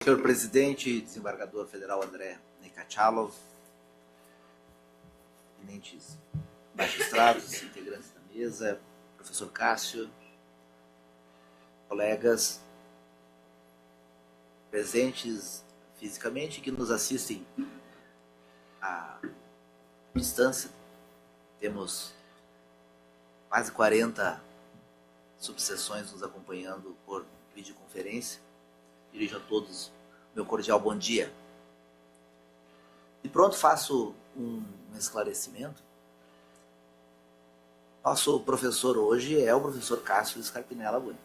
Senhor presidente, desembargador federal André Nekachalov, eminentes magistrados, integrantes da mesa, professor Cássio, colegas presentes fisicamente que nos assistem à distância. Temos mais de 40 subseções nos acompanhando por videoconferência. Dirijo a todos meu cordial bom dia. E pronto, faço um esclarecimento. Nosso professor hoje é o professor Cássio Scarpinella Bueno.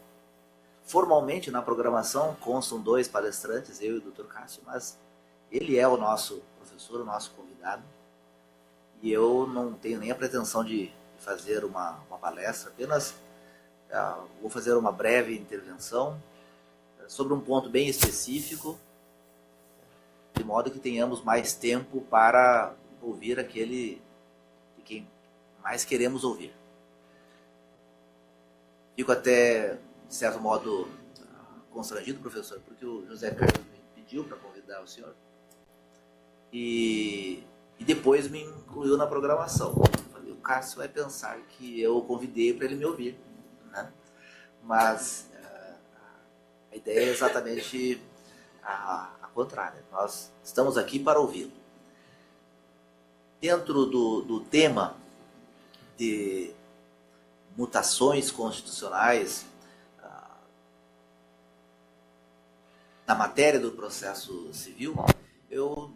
Formalmente, na programação, constam 2 palestrantes, eu e o Dr. Cássio, mas ele é o nosso professor, o nosso convidado, e eu não tenho nem a pretensão de fazer uma palestra, apenas vou fazer uma breve intervenção sobre um ponto bem específico, de modo que tenhamos mais tempo para ouvir aquele de quem mais queremos ouvir. Fico até, de certo modo, constrangido, professor, porque o José Carlos me pediu para convidar o senhor e depois me incluiu na programação. Eu falei, o Cássio vai pensar que eu o convidei para ele me ouvir, né? Mas a ideia é exatamente a contrária. Nós estamos aqui para ouvi-lo. Dentro do tema de mutações constitucionais na matéria do processo civil, eu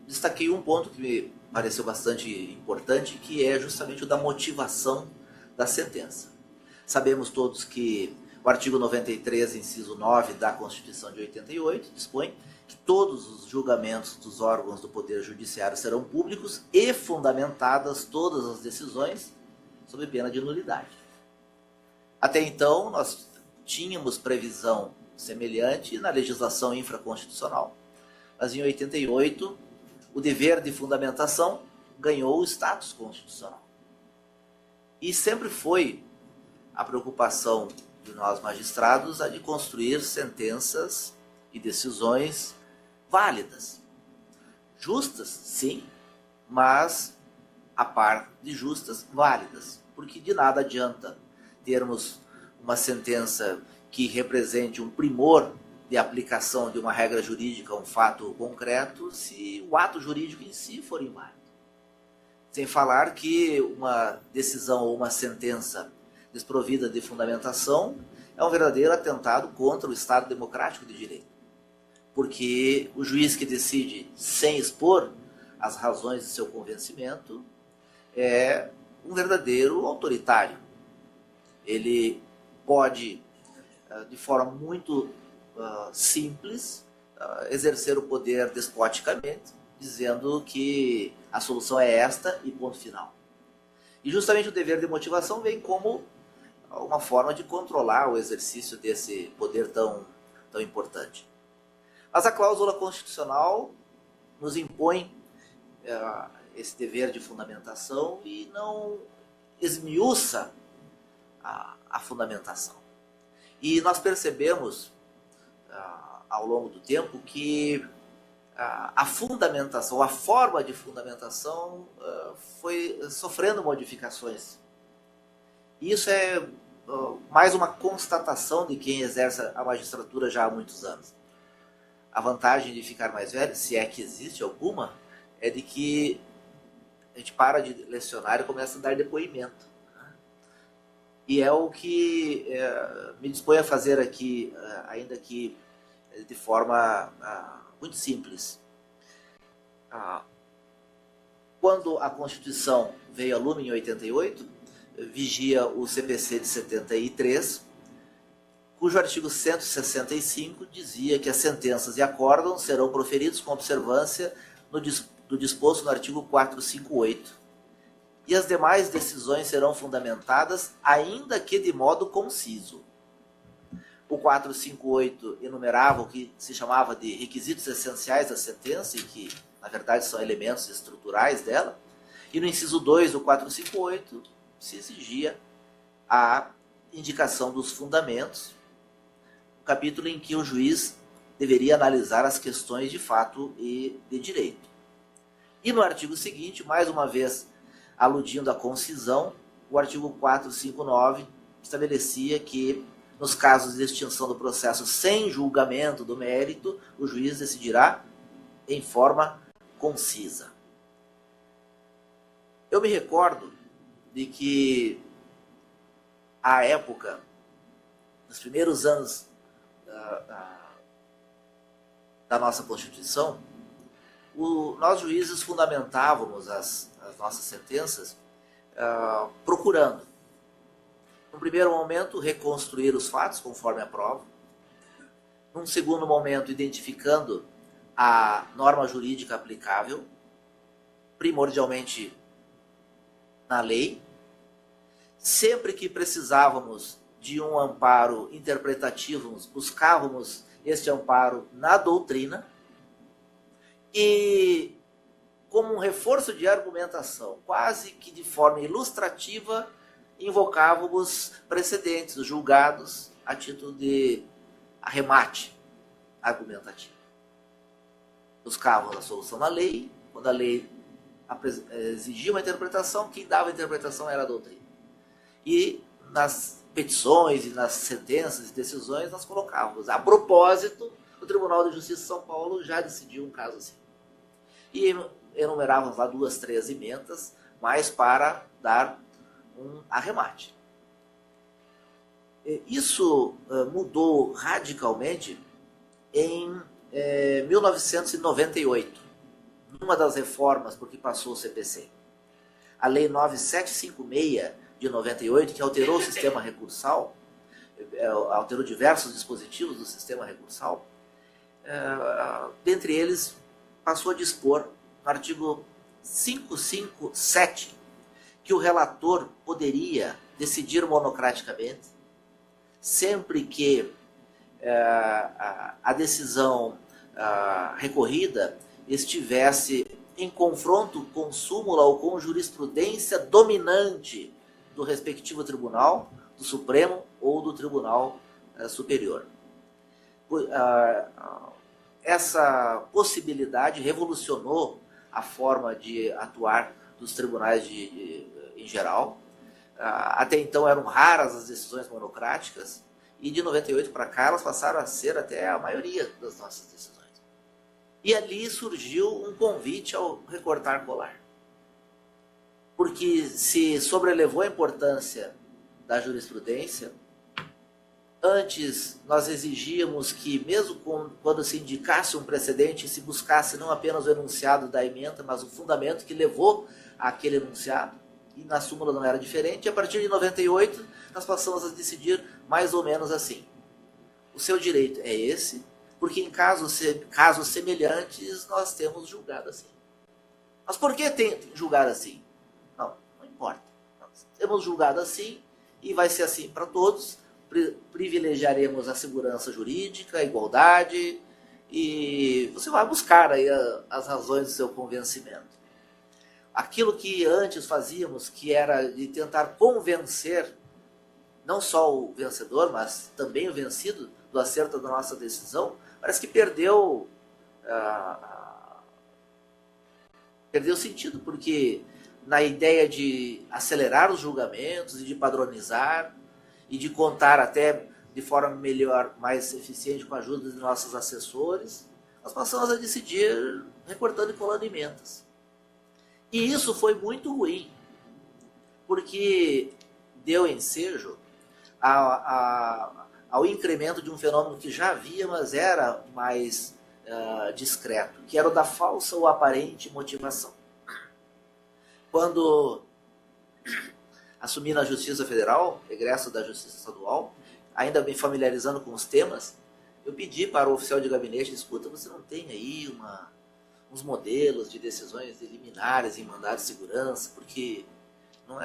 destaquei um ponto que me pareceu bastante importante, que é justamente o da motivação da sentença. Sabemos todos que o artigo 93, inciso 9 da Constituição de 88, dispõe que todos os julgamentos dos órgãos do Poder Judiciário serão públicos e fundamentadas todas as decisões sob pena de nulidade. Até então, nós tínhamos previsão semelhante na legislação infraconstitucional, mas em 88, o dever de fundamentação ganhou o status constitucional. E sempre foi a preocupação de nós magistrados a de construir sentenças e decisões válidas. Justas, sim, mas a par de justas, válidas. Porque de nada adianta termos uma sentença que represente um primor de aplicação de uma regra jurídica a um fato concreto se o ato jurídico em si for inválido. Sem falar que uma decisão ou uma sentença desprovida de fundamentação é um verdadeiro atentado contra o Estado democrático de direito. Porque o juiz que decide sem expor as razões de seu convencimento é um verdadeiro autoritário. Ele pode, de forma muito simples, exercer o poder despoticamente, dizendo que a solução é esta e ponto final. E justamente o dever de motivação vem como uma forma de controlar o exercício desse poder tão importante. Mas a cláusula constitucional nos impõe esse dever de fundamentação e não esmiuça a fundamentação. E nós percebemos ao longo do tempo que a fundamentação, a forma de fundamentação foi sofrendo modificações. E isso é mais uma constatação de quem exerce a magistratura já há muitos anos. A vantagem de ficar mais velho, se é que existe alguma, é de que a gente para de lecionar e começa a dar depoimento. E é o que me dispõe a fazer aqui, ainda que de forma muito simples. Quando a Constituição veio a lume em 88, vigia o CPC de 73, cujo artigo 165 dizia que as sentenças e acórdãos serão proferidos com observância do disposto no artigo 458, e as demais decisões serão fundamentadas, ainda que de modo conciso. O 458 enumerava o que se chamava de requisitos essenciais da sentença, e que, na verdade, são elementos estruturais dela, e no inciso 2 do 458 se exigia a indicação dos fundamentos, capítulo em que o juiz deveria analisar as questões de fato e de direito. E no artigo seguinte, mais uma vez aludindo à concisão, o artigo 459 estabelecia que, nos casos de extinção do processo sem julgamento do mérito, o juiz decidirá em forma concisa. Eu me recordo de que, à época, nos primeiros anos da nossa Constituição, nós juízes fundamentávamos as nossas sentenças procurando, no primeiro momento, reconstruir os fatos conforme a prova, num segundo momento, identificando a norma jurídica aplicável, primordialmente na lei. Sempre que precisávamos de um amparo interpretativo, buscávamos este amparo na doutrina, e, como um reforço de argumentação, quase que de forma ilustrativa, invocávamos precedentes julgados a título de arremate argumentativo. Buscávamos a solução na lei. Quando a lei exigia uma interpretação, quem dava a interpretação era a doutrina. E nas petições e nas sentenças e decisões nós colocávamos. A propósito, o Tribunal de Justiça de São Paulo já decidiu um caso assim. E enumerávamos lá 2, 3 emendas, mas para dar um arremate. Isso mudou radicalmente em 1998, numa das reformas, porque passou o CPC. A Lei 9756 de 98, que alterou o sistema recursal, alterou diversos dispositivos do sistema recursal, dentre eles passou a dispor, no artigo 557, que o relator poderia decidir monocraticamente, sempre que a decisão recorrida estivesse em confronto com súmula ou com jurisprudência dominante do respectivo tribunal, do Supremo ou do Tribunal Superior. Essa possibilidade revolucionou a forma de atuar dos tribunais em geral. Até então eram raras as decisões monocráticas, e de 98 para cá elas passaram a ser até a maioria das nossas decisões. E ali surgiu um convite ao recortar colar. Porque se sobrelevou a importância da jurisprudência, antes nós exigíamos que, mesmo quando se indicasse um precedente, se buscasse não apenas o enunciado da ementa, mas o fundamento que levou àquele enunciado, e na súmula não era diferente. E a partir de 98 nós passamos a decidir mais ou menos assim: o seu direito é esse, porque em casos semelhantes nós temos julgado assim. Mas por que tem julgado assim? Não importa. Nós temos julgado assim e vai ser assim para todos. Privilegiaremos a segurança jurídica, a igualdade, e você vai buscar aí as razões do seu convencimento. Aquilo que antes fazíamos, que era de tentar convencer não só o vencedor, mas também o vencido do acerto da nossa decisão, parece que perdeu sentido, porque na ideia de acelerar os julgamentos e de padronizar e de contar até de forma melhor, mais eficiente, com a ajuda de nossos assessores, nós passamos a decidir recortando e colando emendas. E isso foi muito ruim, porque deu ensejo ao incremento de um fenômeno que já havia, mas era mais discreto, que era o da falsa ou aparente motivação. Quando assumi na Justiça Federal, egresso da Justiça Estadual, ainda me familiarizando com os temas, eu pedi para o oficial de gabinete: escuta, você não tem aí uns modelos de decisões liminares em mandado de segurança, porque não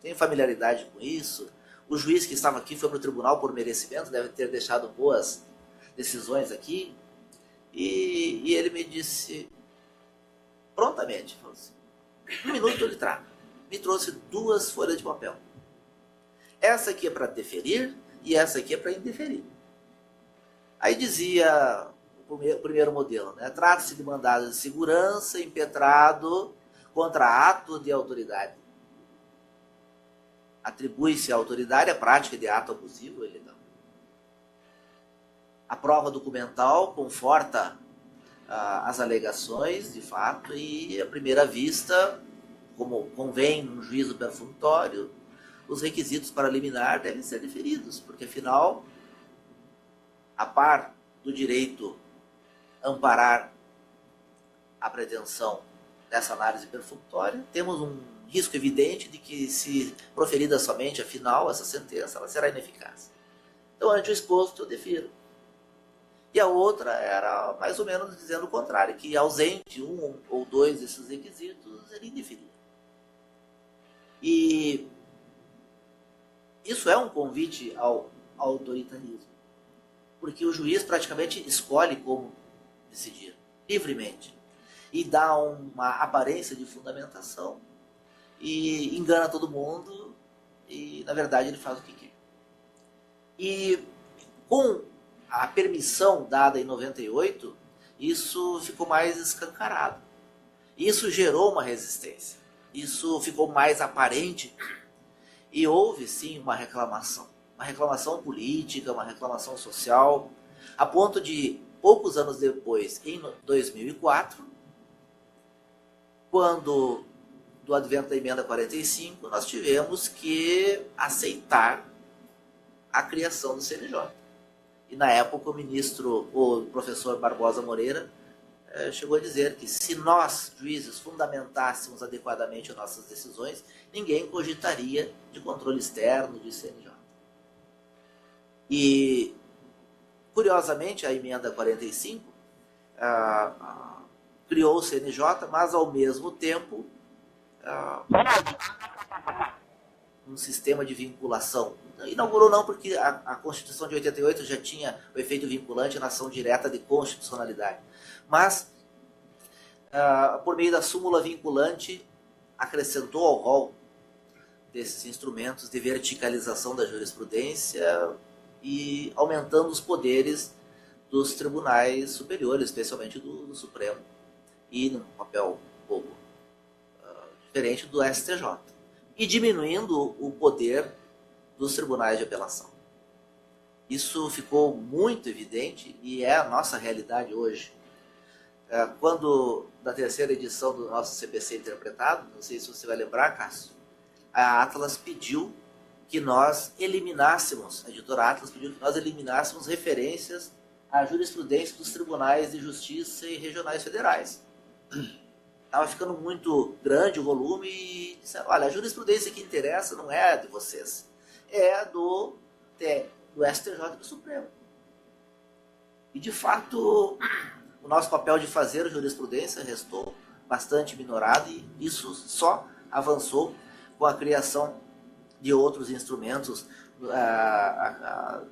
tenho familiaridade com isso. O juiz que estava aqui foi para o tribunal por merecimento, deve ter deixado boas decisões aqui. E ele me disse prontamente, falou assim: 1 minuto eu lhe trago. Me trouxe 2 folhas de papel. Essa aqui é para deferir e essa aqui é para indeferir. Aí dizia o primeiro modelo, né? Trata-se de mandado de segurança impetrado contra ato de autoridade. Atribui-se à autoridade a prática de ato abusivo ou ilegal. A prova documental conforta as alegações de fato e, à primeira vista, como convém num juízo perfunctório, os requisitos para liminar devem ser deferidos, porque afinal, a par do direito amparar a pretensão dessa análise perfunctória, temos um risco evidente de que, se proferida somente afinal essa sentença, ela será ineficaz. Então, ante o exposto, eu defiro. E a outra era mais ou menos dizendo o contrário, que ausente um ou dois desses requisitos, ele indeferia. E isso é um convite ao autoritarismo, porque o juiz praticamente escolhe como decidir, livremente, e dá uma aparência de fundamentação, e engana todo mundo, e na verdade ele faz o que quer. E com a permissão dada em 98, isso ficou mais escancarado. Isso gerou uma resistência. Isso ficou mais aparente e houve sim uma reclamação política, uma reclamação social, a ponto de, poucos anos depois, em 2004, quando do advento da emenda 45, nós tivemos que aceitar a criação do CNJ. E na época o professor Barbosa Moreira, chegou a dizer que, se nós, juízes, fundamentássemos adequadamente as nossas decisões, ninguém cogitaria de controle externo de CNJ. E, curiosamente, a emenda 45 criou o CNJ, mas, ao mesmo tempo, um sistema de vinculação. Inaugurou não, porque a Constituição de 88 já tinha o efeito vinculante na ação direta de constitucionalidade. Mas, por meio da súmula vinculante, acrescentou ao rol desses instrumentos de verticalização da jurisprudência e aumentando os poderes dos tribunais superiores, especialmente do Supremo, e num papel um pouco diferente do STJ, e diminuindo o poder dos tribunais de apelação. Isso ficou muito evidente e é a nossa realidade hoje. Quando, na terceira edição do nosso CPC interpretado, não sei se você vai lembrar, Cássio, a Atlas pediu que nós eliminássemos, a editora Atlas pediu que nós eliminássemos referências à jurisprudência dos tribunais de justiça e regionais federais. Estava ficando muito grande o volume e disseram, olha, a jurisprudência que interessa não é a de vocês, é a do STJ e do Supremo. E, de fato, o nosso papel de fazer jurisprudência restou bastante minorado, e isso só avançou com a criação de outros instrumentos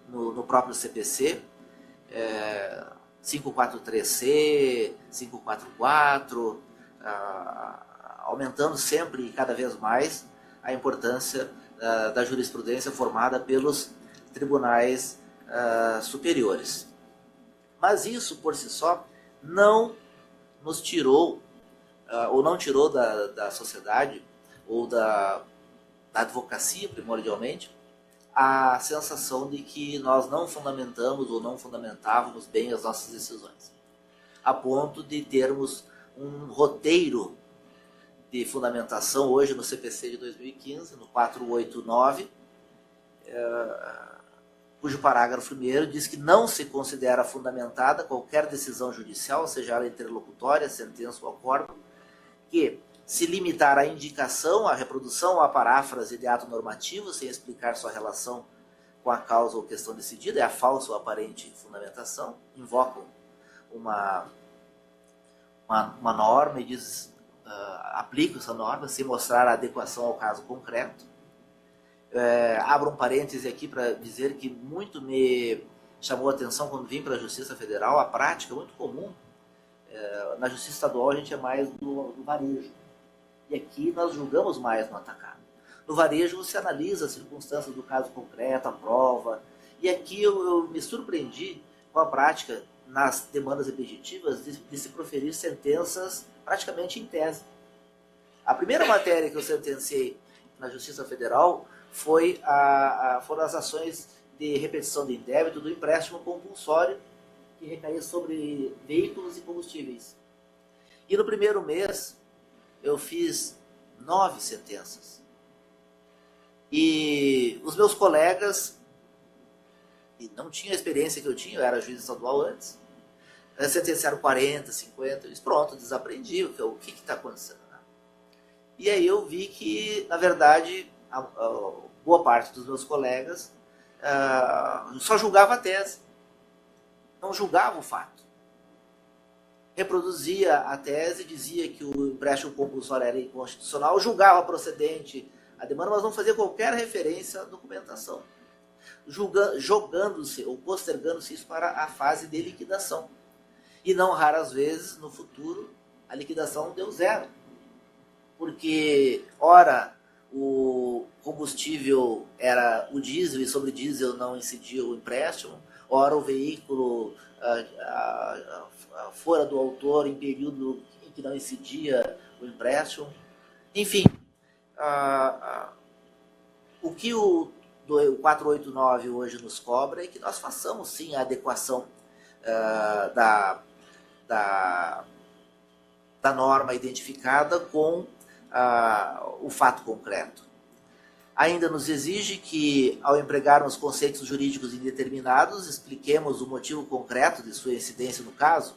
no próprio CPC, 543C, 544, aumentando sempre e cada vez mais a importância da jurisprudência formada pelos tribunais superiores. Mas isso, por si só, não nos tirou, ou não tirou da sociedade, ou da advocacia, primordialmente, a sensação de que nós não fundamentamos ou não fundamentávamos bem as nossas decisões, a ponto de termos um roteiro de fundamentação hoje no CPC de 2015, no 489, cujo parágrafo 1º diz que não se considera fundamentada qualquer decisão judicial, seja ela interlocutória, sentença ou acórdão, que se limitar à indicação, à reprodução ou à paráfrase de ato normativo, sem explicar sua relação com a causa ou questão decidida, é a falsa ou aparente fundamentação, invocam uma norma e aplicam essa norma sem mostrar a adequação ao caso concreto. Abro um parêntese aqui para dizer que muito me chamou a atenção quando vim para a Justiça Federal, a prática muito comum. Na Justiça Estadual a gente é mais do varejo, e aqui nós julgamos mais no atacado. No varejo você analisa as circunstâncias do caso concreto, a prova, e aqui eu me surpreendi com a prática nas demandas repetitivas de se proferir sentenças praticamente em tese. A primeira matéria que eu sentenciei na Justiça Federal foram as ações de repetição de indébito do empréstimo compulsório que recaía sobre veículos e combustíveis. E no primeiro mês eu fiz 9 sentenças. E os meus colegas, e não tinha a experiência que eu tinha, eu era juiz estadual antes, sentenciaram 40, 50, eu disse, pronto, desaprendi, o que está acontecendo? E aí eu vi que, na verdade, a boa parte dos meus colegas só julgava a tese, não julgava o fato. Reproduzia a tese, dizia que o empréstimo compulsório era inconstitucional, julgava procedente a demanda, mas não fazia qualquer referência à documentação, jogando-se ou postergando-se isso para a fase de liquidação. E não raras vezes, no futuro, a liquidação deu zero. Porque, ora, o combustível era o diesel e sobre diesel não incidia o empréstimo, ora o veículo fora do autor em período em que não incidia o empréstimo. Enfim, o que o 489 hoje nos cobra é que nós façamos sim a adequação da norma identificada com o fato concreto. Ainda nos exige que, ao empregarmos conceitos jurídicos indeterminados, expliquemos o motivo concreto de sua incidência no caso.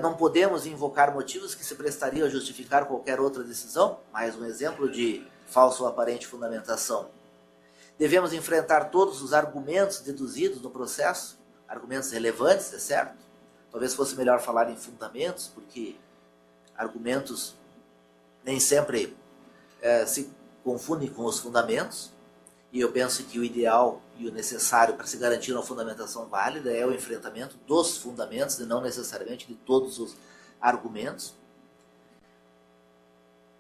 Não podemos invocar motivos que se prestariam a justificar qualquer outra decisão, mais um exemplo de falsa ou aparente fundamentação. Devemos enfrentar todos os argumentos deduzidos no processo, argumentos relevantes, é certo? Talvez fosse melhor falar em fundamentos, porque argumentos nem sempre se confundem com os fundamentos, e eu penso que o ideal e o necessário para se garantir uma fundamentação válida é o enfrentamento dos fundamentos e não necessariamente de todos os argumentos.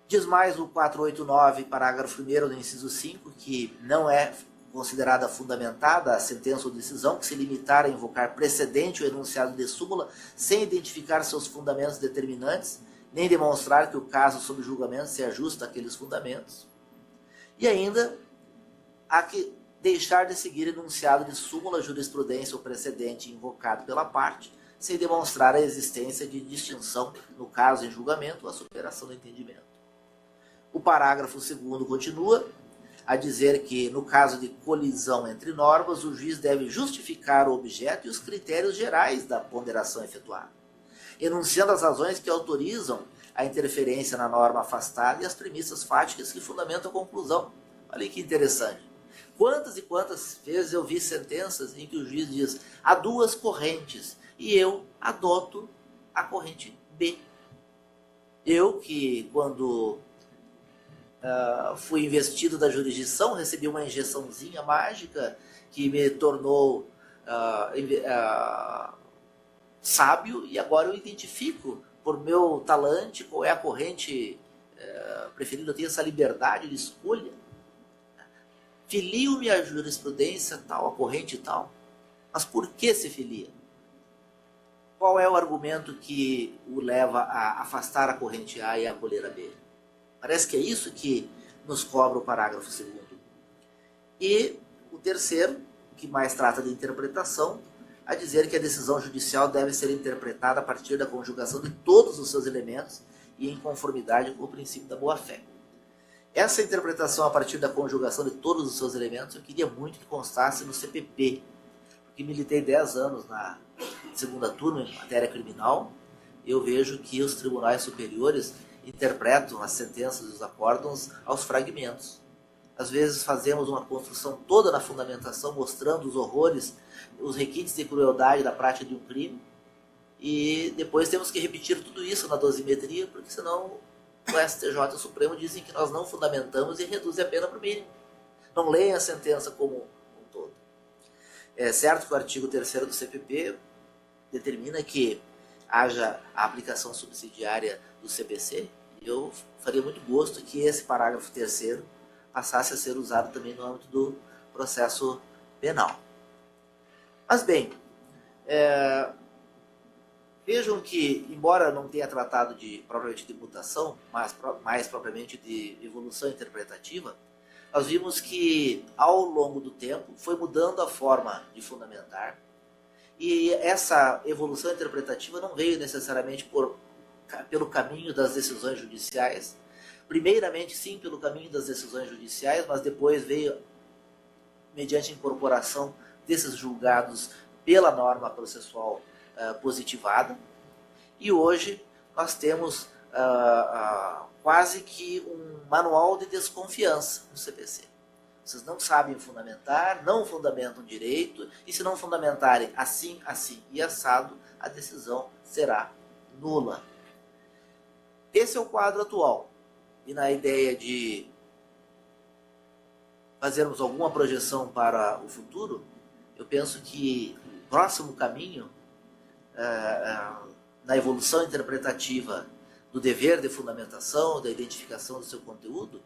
Diz mais o 489, parágrafo 1º do inciso 5, que não é considerada fundamentada a sentença ou decisão que se limitar a invocar precedente ou enunciado de súmula sem identificar seus fundamentos determinantes, nem demonstrar que o caso sob julgamento se ajusta àqueles fundamentos. E ainda há que deixar de seguir enunciado de súmula, jurisprudência ou precedente invocado pela parte, sem demonstrar a existência de distinção no caso em julgamento ou a superação do entendimento. O parágrafo 2º continua a dizer que, no caso de colisão entre normas, o juiz deve justificar o objeto e os critérios gerais da ponderação efetuada, enunciando as razões que autorizam a interferência na norma afastada e as premissas fáticas que fundamentam a conclusão. Olha que interessante. Quantas e quantas vezes eu vi sentenças em que o juiz diz: há duas correntes e eu adoto a corrente B. Eu que, quando fui investido da jurisdição, recebi uma injeçãozinha mágica que me tornou sábio, e agora eu identifico por meu talante qual é a corrente preferida, eu tenho essa liberdade de escolha. Filio-me a jurisprudência tal, a corrente tal. Mas por que se filia? Qual é o argumento que o leva a afastar a corrente A e a acolher a B? Parece que é isso que nos cobra o parágrafo 2º. E o terceiro, que mais trata de interpretação, a dizer que a decisão judicial deve ser interpretada a partir da conjugação de todos os seus elementos e em conformidade com o princípio da boa-fé. Essa interpretação a partir da conjugação de todos os seus elementos eu queria muito que constasse no CPP, porque militei 10 anos na segunda turma em matéria criminal. Eu vejo que os tribunais superiores interpretam as sentenças e os acórdãos aos fragmentos. Às vezes fazemos uma construção toda na fundamentação, mostrando os horrores, os requintes de crueldade da prática de um crime, e depois temos que repetir tudo isso na dosimetria, porque senão o STJ e o Supremo dizem que nós não fundamentamos e reduzem a pena para o mínimo. Não leem a sentença como um todo. É certo que o artigo 3º do CPP determina que haja a aplicação subsidiária do CPC, e eu faria muito gosto que esse parágrafo 3º passasse a ser usado também no âmbito do processo penal. Mas bem, Vejam que, embora não tenha tratado propriamente de mutação, mas mais propriamente de evolução interpretativa, nós vimos que, ao longo do tempo, foi mudando a forma de fundamentar, e essa evolução interpretativa não veio necessariamente pelo caminho das decisões judiciais. Primeiramente, sim, pelo caminho das decisões judiciais, mas depois veio mediante a incorporação desses julgados pela norma processual positivada. E hoje nós temos quase que um manual de desconfiança no CPC. Vocês não sabem fundamentar, não fundamentam direito, e se não fundamentarem assim, assim e assado, a decisão será nula. Esse é o quadro atual. E na ideia de fazermos alguma projeção para o futuro, eu penso que o próximo caminho, na evolução interpretativa do dever de fundamentação, da identificação do seu conteúdo,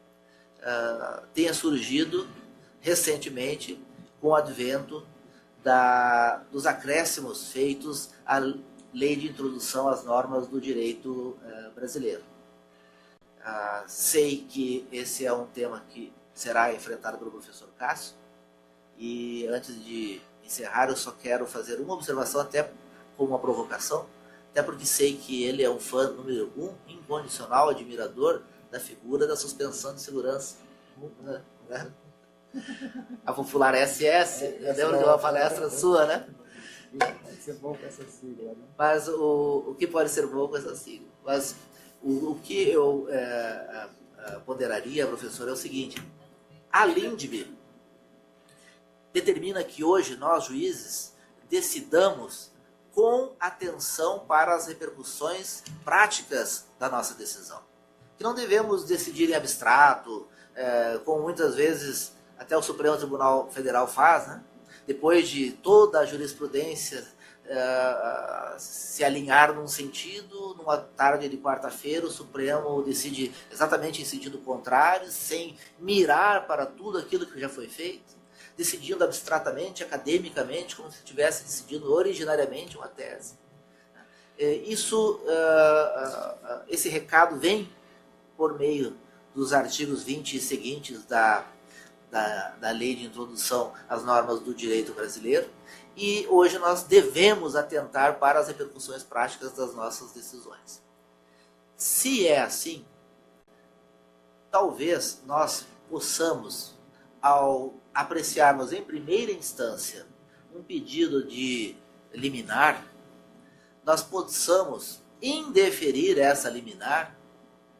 tenha surgido recentemente com o advento dos acréscimos feitos à lei de introdução às normas do direito brasileiro. Sei que esse é um tema que será enfrentado pelo professor Cássio, e antes de encerrar eu só quero fazer uma observação, até como uma provocação, até porque sei que ele é um fã número 1, incondicional, admirador da figura da suspensão de segurança, né? A popular SS, eu lembro de uma palestra sua, né? Pode ser bom com essa sigla, né? Mas o que pode ser bom com essa sigla? Mas o que eu ponderaria, professor, é o seguinte: a LINDB determina que hoje nós, juízes, decidamos com atenção para as repercussões práticas da nossa decisão. Que não devemos decidir em abstrato, como muitas vezes até o Supremo Tribunal Federal faz, né? Depois de toda a jurisprudência se alinhar num sentido, numa tarde de quarta-feira o Supremo decide exatamente em sentido contrário, sem mirar para tudo aquilo que já foi feito, decidindo abstratamente, academicamente, como se tivesse decidido originariamente uma tese. Esse recado vem por meio dos artigos 20 e seguintes da Lei de Introdução às Normas do Direito Brasileiro, e hoje nós devemos atentar para as repercussões práticas das nossas decisões. Se é assim, talvez nós possamos, ao apreciarmos em primeira instância um pedido de liminar, nós possamos indeferir essa liminar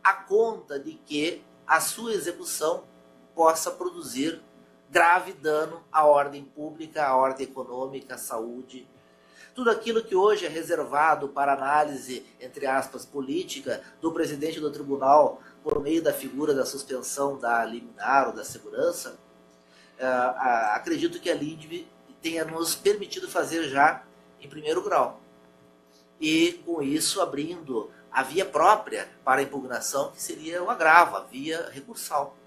a conta de que a sua execução possa produzir grave dano à ordem pública, à ordem econômica, à saúde. Tudo aquilo que hoje é reservado para análise, entre aspas, política do presidente do tribunal por meio da figura da suspensão da liminar ou da segurança, acredito que a LINDB tenha nos permitido fazer já em primeiro grau. E com isso abrindo a via própria para a impugnação, que seria o agravo, a via recursal.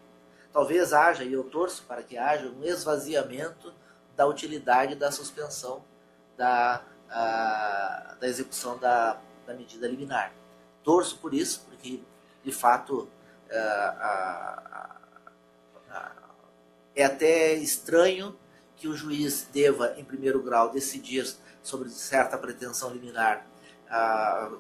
Talvez haja, e eu torço para que haja, um esvaziamento da utilidade da suspensão da execução da medida liminar. Torço por isso, porque, de fato, é até estranho que o juiz deva, em primeiro grau, decidir sobre certa pretensão liminar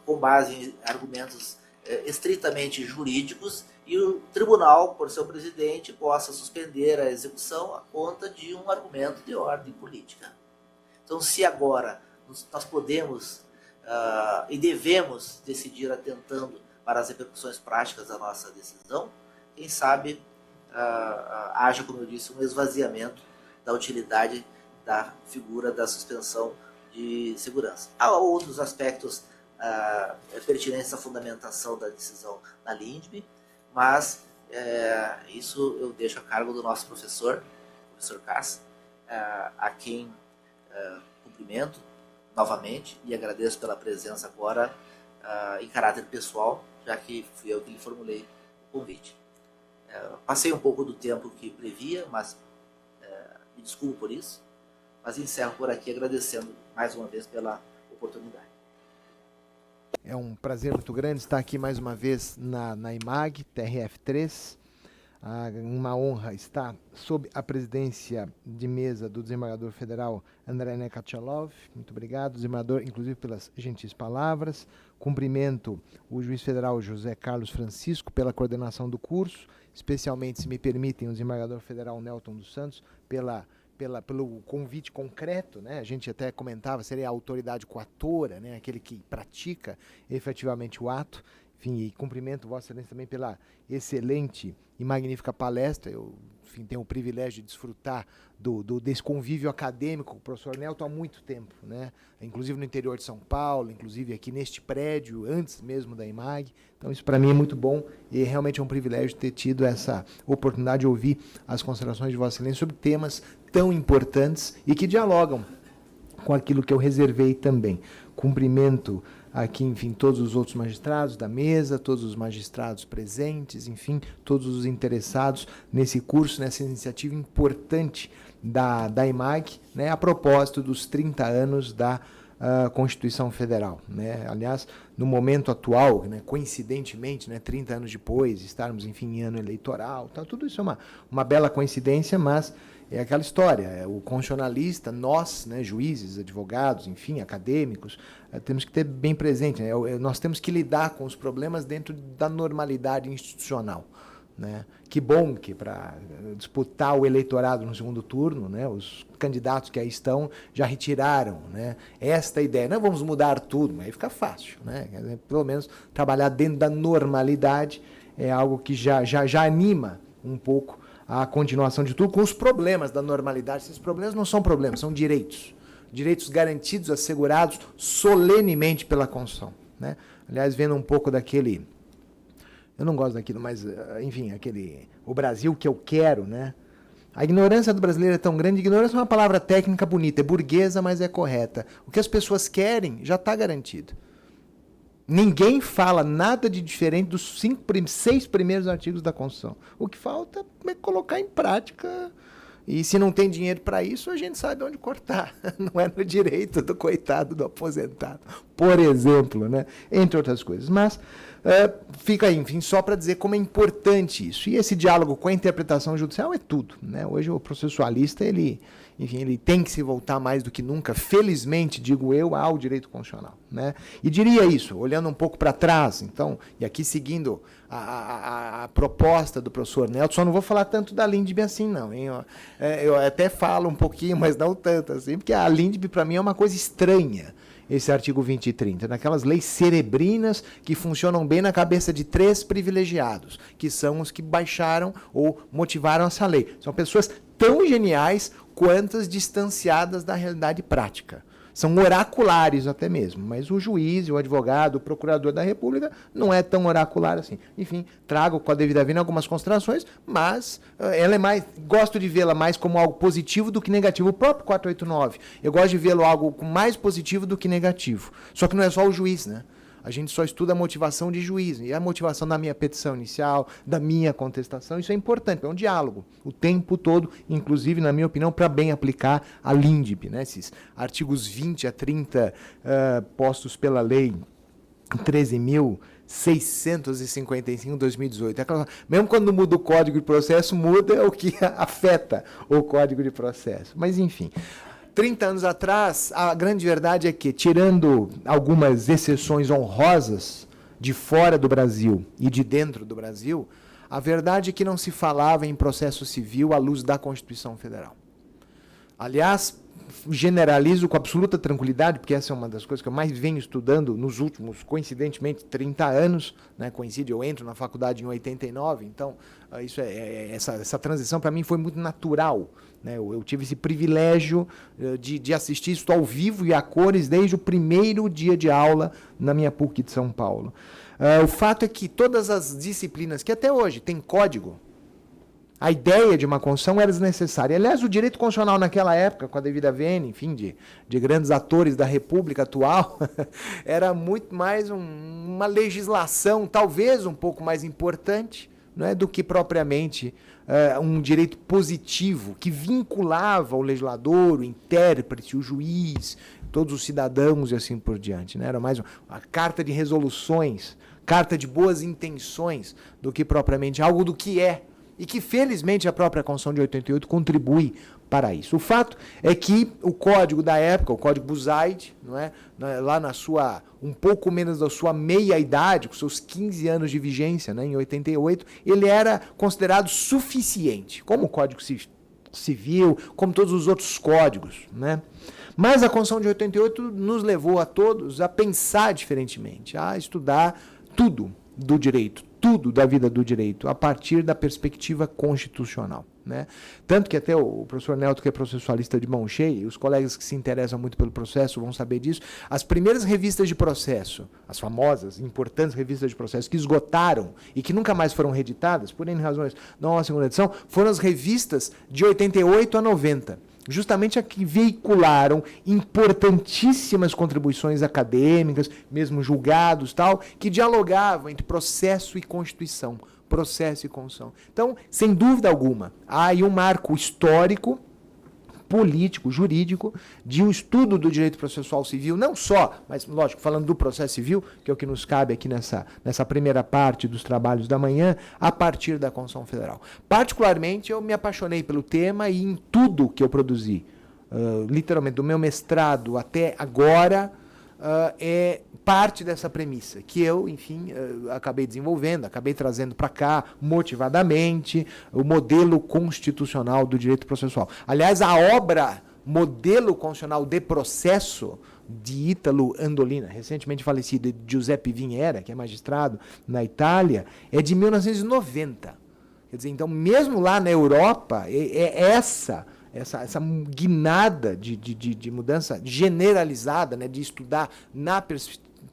com base em argumentos estritamente jurídicos, e o tribunal, por seu presidente, possa suspender a execução a conta de um argumento de ordem política. Então, se agora nós podemos e devemos decidir atentando para as repercussões práticas da nossa decisão, quem sabe haja, como eu disse, um esvaziamento da utilidade da figura da suspensão de segurança. Há outros aspectos pertinentes à fundamentação da decisão na LINDB, mas isso eu deixo a cargo do nosso professor Cássio, a quem cumprimento novamente e agradeço pela presença agora em caráter pessoal, já que fui eu que lhe formulei o convite. Passei um pouco do tempo que previa, mas me desculpo por isso, mas encerro por aqui agradecendo mais uma vez pela oportunidade. É um prazer muito grande estar aqui mais uma vez na IMAG, TRF3. Uma honra estar sob a presidência de mesa do desembargador federal Andrei Nekachalov. Muito obrigado, desembargador, inclusive pelas gentis palavras. Cumprimento o juiz federal José Carlos Francisco pela coordenação do curso, especialmente, se me permitem, o desembargador federal Nelton dos Santos pelo convite concreto, né? A gente até comentava, seria a autoridade coatora, né? Aquele que pratica efetivamente o ato. Enfim, e cumprimento Vossa Excelência também pela excelente e magnífica palestra. Eu, enfim, tenho o privilégio de desfrutar desse convívio acadêmico com o professor Nelton há muito tempo, né? Inclusive no interior de São Paulo, inclusive aqui neste prédio, antes mesmo da IMAG. Então isso para mim é muito bom e realmente é um privilégio ter tido essa oportunidade de ouvir as considerações de Vossa Excelência sobre temas tão importantes e que dialogam com aquilo que eu reservei também. Cumprimento aqui, enfim, todos os outros magistrados da mesa, todos os magistrados presentes, enfim, todos os interessados nesse curso, nessa iniciativa importante da IMAG, né, a propósito dos 30 anos da Constituição Federal, né? Aliás, no momento atual, né, coincidentemente, né, 30 anos depois, estarmos, enfim, em ano eleitoral, tá, tudo isso é uma bela coincidência, mas é aquela história, o constitucionalista, nós, né, juízes, advogados, enfim, acadêmicos, temos que ter bem presente, né, nós temos que lidar com os problemas dentro da normalidade institucional, né? Que bom que para disputar o eleitorado no segundo turno, né, os candidatos que aí estão já retiraram, né, esta ideia. Não vamos mudar tudo, mas aí fica fácil, né? Pelo menos trabalhar dentro da normalidade é algo que já anima um pouco a continuação de tudo, com os problemas da normalidade. Esses problemas não são problemas, são direitos. Direitos garantidos, assegurados solenemente pela Constituição, né? Aliás, vendo um pouco daquele... Eu não gosto daquilo, mas, enfim, o Brasil que eu quero, né? A ignorância do brasileiro é tão grande. Ignorância é uma palavra técnica bonita, é burguesa, mas é correta. O que as pessoas querem já está garantido. Ninguém fala nada de diferente dos 6 primeiros artigos da Constituição. O que falta é colocar em prática. E se não tem dinheiro para isso, a gente sabe onde cortar. Não é no direito do coitado do aposentado, por exemplo, né? Entre outras coisas. Mas fica aí, enfim, só para dizer como é importante isso. E esse diálogo com a interpretação judicial é tudo, né? Hoje o processualista, ele tem que se voltar mais do que nunca, felizmente, digo eu, ao direito constitucional, né? E diria isso, olhando um pouco para trás, então, e aqui seguindo a proposta do professor Nelton, só não vou falar tanto da LINDB assim, não, hein? Eu até falo um pouquinho, mas não tanto assim, porque a LINDB, para mim, é uma coisa estranha, esse artigo 20 e 30, naquelas leis cerebrinas que funcionam bem na cabeça de 3 privilegiados, que são os que baixaram ou motivaram essa lei. São pessoas tão geniais quantas distanciadas da realidade prática. São oraculares até mesmo, mas o juiz, o advogado, o procurador da República não é tão oracular assim. Enfim, trago com a devida vênia algumas considerações, mas ela é mais, gosto de vê-la mais como algo positivo do que negativo. O próprio 489, eu gosto de vê-lo algo mais positivo do que negativo. Só que não é só o juiz, né? A gente só estuda a motivação de juiz, e a motivação da minha petição inicial, da minha contestação, isso é importante, é um diálogo o tempo todo, inclusive, na minha opinião, para bem aplicar a LINDB, né? Esses artigos 20 a 30 postos pela lei 13.655, 2018. Mesmo quando muda o Código de Processo, muda o que afeta o Código de Processo. Mas, enfim... 30 anos atrás, a grande verdade é que, tirando algumas exceções honrosas de fora do Brasil e de dentro do Brasil, a verdade é que não se falava em processo civil à luz da Constituição Federal. Aliás, generalizo com absoluta tranquilidade, porque essa é uma das coisas que eu mais venho estudando nos últimos, coincidentemente, 30 anos, né? Coincide, eu entro na faculdade em 89, então essa transição para mim foi muito natural, né? Eu tive esse privilégio de assistir isso ao vivo e a cores desde o primeiro dia de aula na minha PUC de São Paulo. O fato é que todas as disciplinas que até hoje tem código, a ideia de uma Constituição era desnecessária. Aliás, o direito constitucional naquela época, com a devida vênia, enfim, de grandes atores da República atual, era muito mais uma legislação, talvez um pouco mais importante, não é, do que propriamente um direito positivo que vinculava o legislador, o intérprete, o juiz, todos os cidadãos e assim por diante, né? Era mais uma carta de resoluções, carta de boas intenções, do que propriamente algo do que é. E que, felizmente, a própria Constituição de 88 contribui para isso. O fato é que o código da época, o código Buzaide, não é? Lá na sua, um pouco menos da sua meia-idade, com seus 15 anos de vigência, né, em 88, ele era considerado suficiente, como o Código Civil, como todos os outros códigos, né? Mas a Constituição de 88 nos levou a todos a pensar diferentemente, a estudar tudo do direito, tudo da vida do direito, a partir da perspectiva constitucional, né? Tanto que até o professor Nelton, que é processualista de mão cheia, e os colegas que se interessam muito pelo processo vão saber disso, as primeiras revistas de processo, as famosas, importantes revistas de processo, que esgotaram e que nunca mais foram reeditadas, por N razões, não há segunda edição, foram as revistas de 88 a 90. Justamente a que veicularam importantíssimas contribuições acadêmicas, mesmo julgados, tal, que dialogavam entre processo e Constituição, processo e Constituição. Então, sem dúvida alguma, há aí um marco histórico, político, jurídico, de um estudo do direito processual civil, não só, mas, lógico, falando do processo civil, que é o que nos cabe aqui nessa primeira parte dos trabalhos da manhã, a partir da Constituição Federal. Particularmente, eu me apaixonei pelo tema e em tudo que eu produzi, literalmente, do meu mestrado até agora, é parte dessa premissa, que eu, enfim, acabei desenvolvendo, acabei trazendo para cá, motivadamente, o modelo constitucional do direito processual. Aliás, a obra Modelo Constitucional de Processo, de Ítalo Andolina, recentemente falecido, de Giuseppe Vignera, que é magistrado na Itália, é de 1990. Quer dizer, então, mesmo lá na Europa, essa guinada de mudança generalizada, né, de estudar na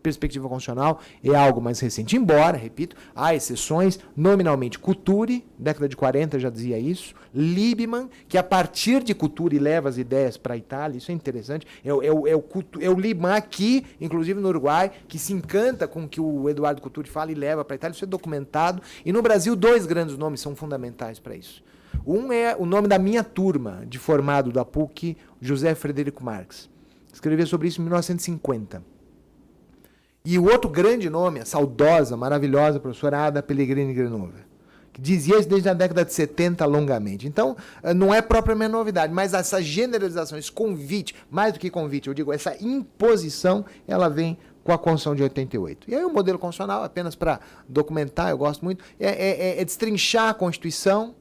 perspectiva constitucional, é algo mais recente. Embora, repito, há exceções, nominalmente Couturi, década de 40 já dizia isso, Liebman, que a partir de Couturi leva as ideias para a Itália, isso é interessante, é o Liebman aqui, inclusive no Uruguai, que se encanta com o que o Eduardo Couturi fala e leva para a Itália, isso é documentado, e no Brasil 2 grandes nomes são fundamentais para isso. Um é o nome da minha turma, de formado da PUC, José Frederico Marques. Escreveu sobre isso em 1950. E o outro grande nome, a saudosa, maravilhosa professora Ada Pellegrini Granova, que dizia isso desde a década de 70 longamente. Então, não é propriamente novidade, mas essa generalização, esse convite, mais do que convite, eu digo, essa imposição, ela vem com a Constituição de 88. E aí o modelo constitucional, apenas para documentar, eu gosto muito, é destrinchar a Constituição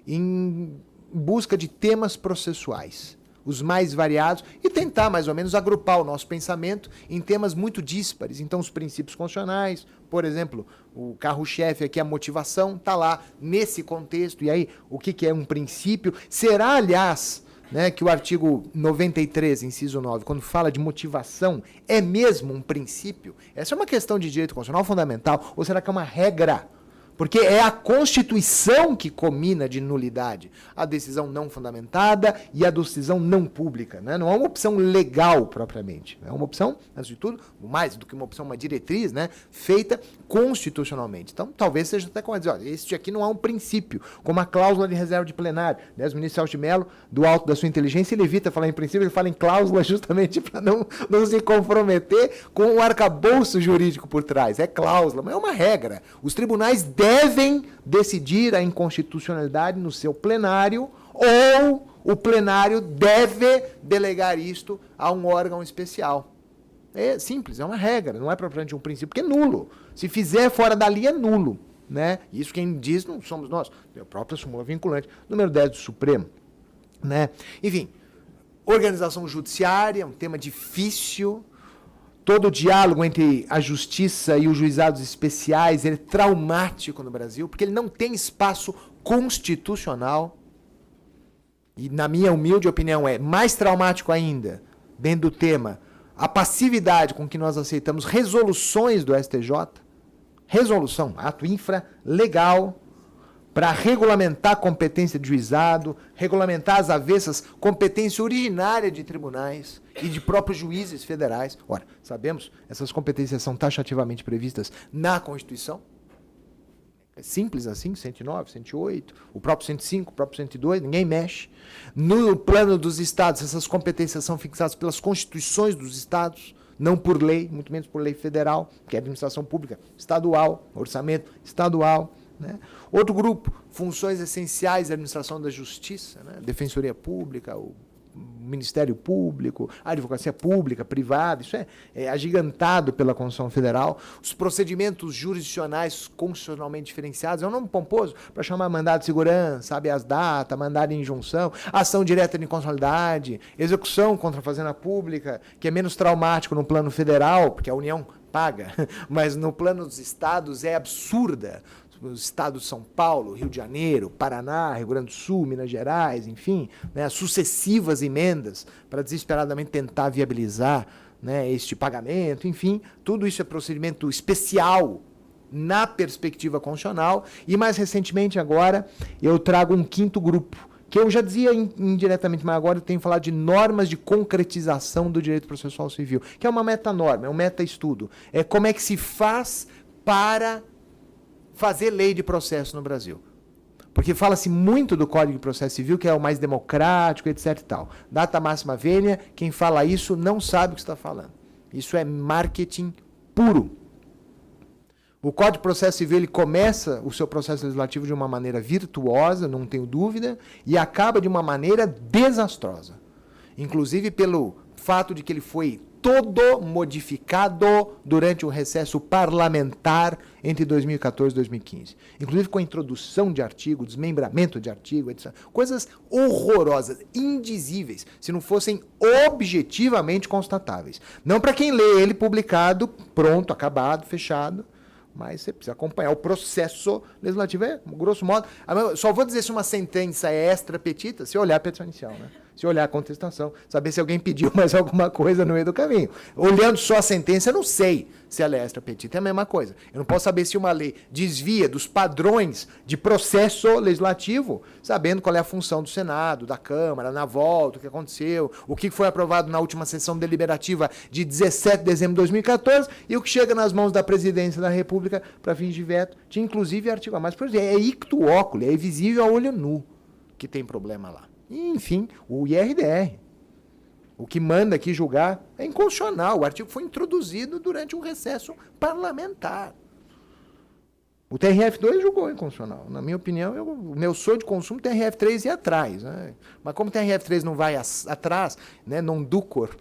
em busca de temas processuais, os mais variados, e tentar mais ou menos agrupar o nosso pensamento em temas muito díspares. Então, os princípios constitucionais, por exemplo, o carro-chefe aqui, a motivação, está lá nesse contexto. E aí, o que é um princípio? Será, aliás, né, que o artigo 93, inciso 9, quando fala de motivação, é mesmo um princípio? Essa é uma questão de direito constitucional fundamental, ou será que é uma regra? Porque é a Constituição que comina de nulidade a decisão não fundamentada e a decisão não pública, né? Não é uma opção legal propriamente. É uma opção, antes de tudo, mais do que uma opção, uma diretriz, né, feita constitucionalmente. Então, talvez seja até como dizer, olha, este aqui não é um princípio, como a cláusula de reserva de plenário. Né? O ministro Celso de Mello, do alto da sua inteligência, ele evita falar em princípio, ele fala em cláusula justamente para não se comprometer com o arcabouço jurídico por trás. É cláusula, mas é uma regra. Os tribunais devem decidir a inconstitucionalidade no seu plenário, ou o plenário deve delegar isto a um órgão especial. É simples, é uma regra, não é propriamente um princípio, porque é nulo. Se fizer fora dali, é nulo. Né? Isso quem diz não somos nós, é a própria súmula vinculante, número 10 do Supremo. Né? Enfim, organização judiciária, um tema difícil. Todo o diálogo entre a justiça e os juizados especiais ele é traumático no Brasil, porque ele não tem espaço constitucional. E, na minha humilde opinião, é mais traumático ainda, dentro do tema, a passividade com que nós aceitamos resoluções do STJ, resolução, ato infralegal, para regulamentar a competência de juizado, regulamentar as avessas competência originária de tribunais e de próprios juízes federais. Ora, sabemos, essas competências são taxativamente previstas na Constituição. simples assim, 109, 108, o próprio 105, o próprio 102, ninguém mexe. No plano dos estados, essas competências são fixadas pelas constituições dos estados, não por lei, muito menos por lei federal, que é a administração pública estadual, orçamento estadual. Né? Outro grupo, funções essenciais da administração da justiça, né? Defensoria Pública, o Ministério Público, a advocacia pública, privada, isso é agigantado pela Constituição Federal. Os procedimentos jurisdicionais constitucionalmente diferenciados, é um nome pomposo para chamar mandado de segurança, habeas data, mandado de injunção, ação direta de inconstitucionalidade, execução contra a fazenda pública, que é menos traumático no plano federal, porque a União paga, mas no plano dos estados é absurda. Os estados de São Paulo, Rio de Janeiro, Paraná, Rio Grande do Sul, Minas Gerais, enfim, né, sucessivas emendas para desesperadamente tentar viabilizar, né, este pagamento, enfim, tudo isso é procedimento especial na perspectiva constitucional. E mais recentemente agora eu trago um quinto grupo, que eu já dizia indiretamente, mas agora eu tenho falado de normas de concretização do direito processual civil, que é uma metanorma, é um meta-estudo. É como é que se faz para fazer lei de processo no Brasil. Porque fala-se muito do Código de Processo Civil, que é o mais democrático, etc. e tal. Data máxima vênia, quem fala isso não sabe o que está falando. Isso é marketing puro. O Código de Processo Civil ele começa o seu processo legislativo de uma maneira virtuosa, não tenho dúvida, e acaba de uma maneira desastrosa. Inclusive pelo fato de que ele foi todo modificado durante o recesso parlamentar entre 2014 e 2015. Inclusive com a introdução de artigo, desmembramento de artigo, etc. Coisas horrorosas, indizíveis, se não fossem objetivamente constatáveis. Não para quem lê ele publicado, pronto, acabado, fechado, mas você precisa acompanhar. O processo legislativo é, grosso modo... Só vou dizer se uma sentença é extra petita se olhar a petição inicial, né? Se olhar a contestação, saber se alguém pediu mais alguma coisa no meio do caminho. Olhando só a sentença, eu não sei se ela é extra petita. É a mesma coisa. Eu não posso saber se uma lei desvia dos padrões de processo legislativo, sabendo qual é a função do Senado, da Câmara, na volta, o que aconteceu, o que foi aprovado na última sessão deliberativa de 17 de dezembro de 2014 e o que chega nas mãos da Presidência da República para fins de veto. Tinha inclusive artigo a mais. Por exemplo, é icto oculi, é visível a olho nu que tem problema lá. E, enfim, o IRDR, o que manda aqui julgar, é inconstitucional. O artigo foi introduzido durante um recesso parlamentar. O TRF2 julgou inconstitucional. Na minha opinião, o meu sonho de consumo, TRF3 ia atrás. Né? Mas como o TRF3 não vai atrás, né, não ducor,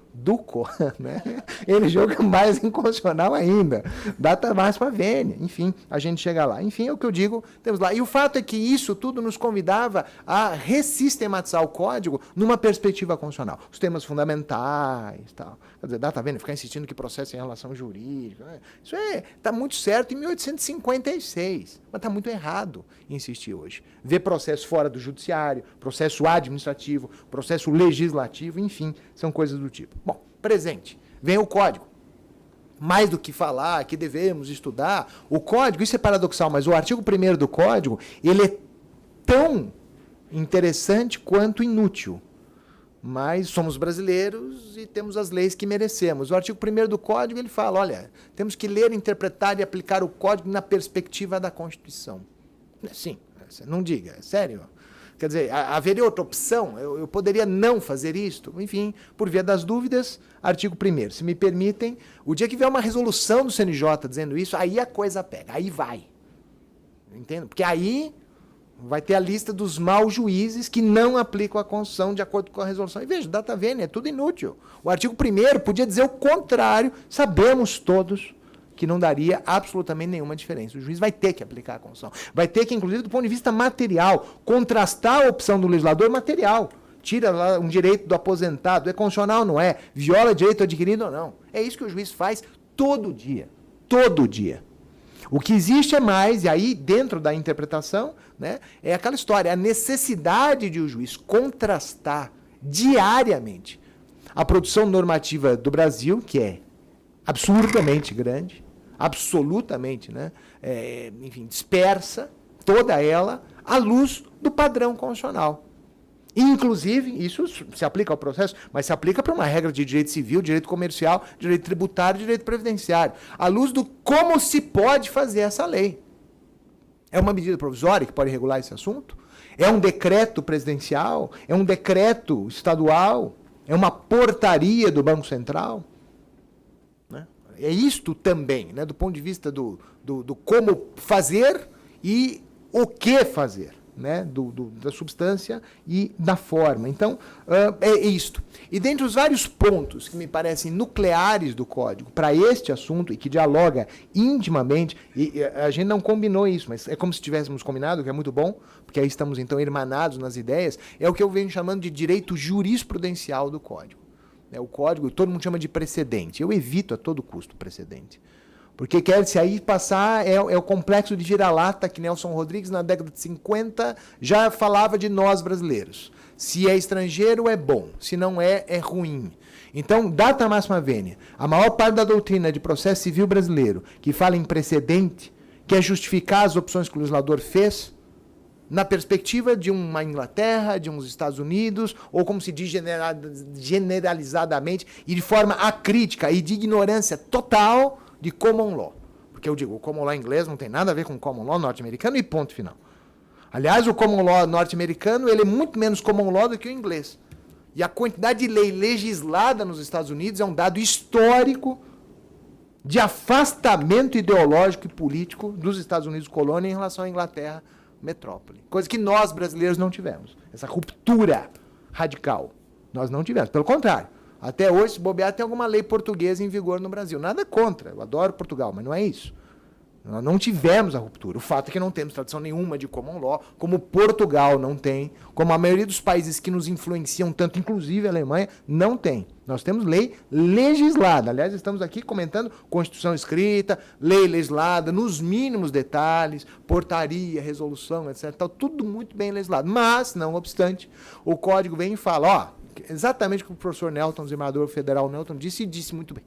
né? Ele joga mais inconstitucional ainda. Data máxima vênia. Enfim, a gente chega lá. Enfim, é o que eu digo, temos lá. E o fato é que isso tudo nos convidava a ressistematizar o código numa perspectiva constitucional. Os temas fundamentais, tal. Quer dizer, data vênia, ficar insistindo que processo em relação jurídica. Né? Isso está muito certo em 1856, mas está muito errado insistir hoje. Ver processo fora do judiciário, processo administrativo, processo legislativo, enfim, são coisas do tipo. Bom, presente, vem o código. Mais do que falar que devemos estudar, o código, isso é paradoxal, mas o artigo 1º do código, ele é tão interessante quanto inútil. Mas somos brasileiros e temos as leis que merecemos. O artigo 1º do Código, ele fala, olha, temos que ler, interpretar e aplicar o Código na perspectiva da Constituição. Sim, não diga, é sério. Quer dizer, haveria outra opção? Eu poderia não fazer isto? Enfim, por via das dúvidas, artigo 1º. Se me permitem, o dia que vier uma resolução do CNJ dizendo isso, aí a coisa pega, aí vai. Entende? Porque aí... vai ter a lista dos maus juízes que não aplicam a Constituição de acordo com a resolução. E veja, data vênia, é tudo inútil. O artigo 1º podia dizer o contrário, sabemos todos que não daria absolutamente nenhuma diferença. O juiz vai ter que aplicar a Constituição. Vai ter que, inclusive, do ponto de vista material, contrastar a opção do legislador material. Tira lá um direito do aposentado, é constitucional ou não é? Viola direito adquirido ou não? É isso que o juiz faz todo dia. Todo dia. O que existe é mais, e aí dentro da interpretação, né, é aquela história, a necessidade de o juiz contrastar diariamente a produção normativa do Brasil, que é absurdamente grande, absolutamente, né, enfim, dispersa, toda ela, à luz do padrão constitucional. Inclusive, isso se aplica ao processo, mas se aplica para uma regra de direito civil, direito comercial, direito tributário, direito previdenciário, à luz do como se pode fazer essa lei. É uma medida provisória que pode regular esse assunto? É um decreto presidencial? É um decreto estadual? É uma portaria do Banco Central? Né? É isto também, né, do ponto de vista do como fazer e o que fazer, né, da substância e da forma. Então, é isto. E dentre os vários pontos que me parecem nucleares do Código para este assunto e que dialoga intimamente, e a gente não combinou isso, mas é como se tivéssemos combinado, que é muito bom, porque aí estamos então irmanados nas ideias, é o que eu venho chamando de direito jurisprudencial do Código. O Código, todo mundo chama de precedente. Eu evito a todo custo precedente. Porque quer-se aí passar, é o complexo de vira-lata que Nelson Rodrigues, na década de 50, já falava de nós brasileiros. Se é estrangeiro, é bom. Se não é, é ruim. Então, data máxima vênia, a maior parte da doutrina de processo civil brasileiro, que fala em precedente, quer justificar as opções que o legislador fez, na perspectiva de uma Inglaterra, de uns Estados Unidos, ou como se diz generalizadamente, e de forma acrítica e de ignorância total de common law. Porque eu digo, o common law inglês não tem nada a ver com o common law norte-americano e ponto final. Aliás, o common law norte-americano ele é muito menos common law do que o inglês. E a quantidade de lei legislada nos Estados Unidos é um dado histórico de afastamento ideológico e político dos Estados Unidos colônia em relação à Inglaterra metrópole. Coisa que nós, brasileiros, não tivemos. Essa ruptura radical. Nós não tivemos. Pelo contrário. Até hoje, se bobear, tem alguma lei portuguesa em vigor no Brasil. Nada contra. Eu adoro Portugal, mas não é isso. Nós não tivemos a ruptura. O fato é que não temos tradição nenhuma de common law, como Portugal não tem, como a maioria dos países que nos influenciam tanto, inclusive a Alemanha, não tem. Nós temos lei legislada. Aliás, estamos aqui comentando Constituição escrita, lei legislada, nos mínimos detalhes, portaria, resolução, etc. Tudo muito bem legislado. Mas, não obstante, o Código vem e fala, exatamente o que o professor Nelton, desembargador federal Nelton, disse, e disse muito bem.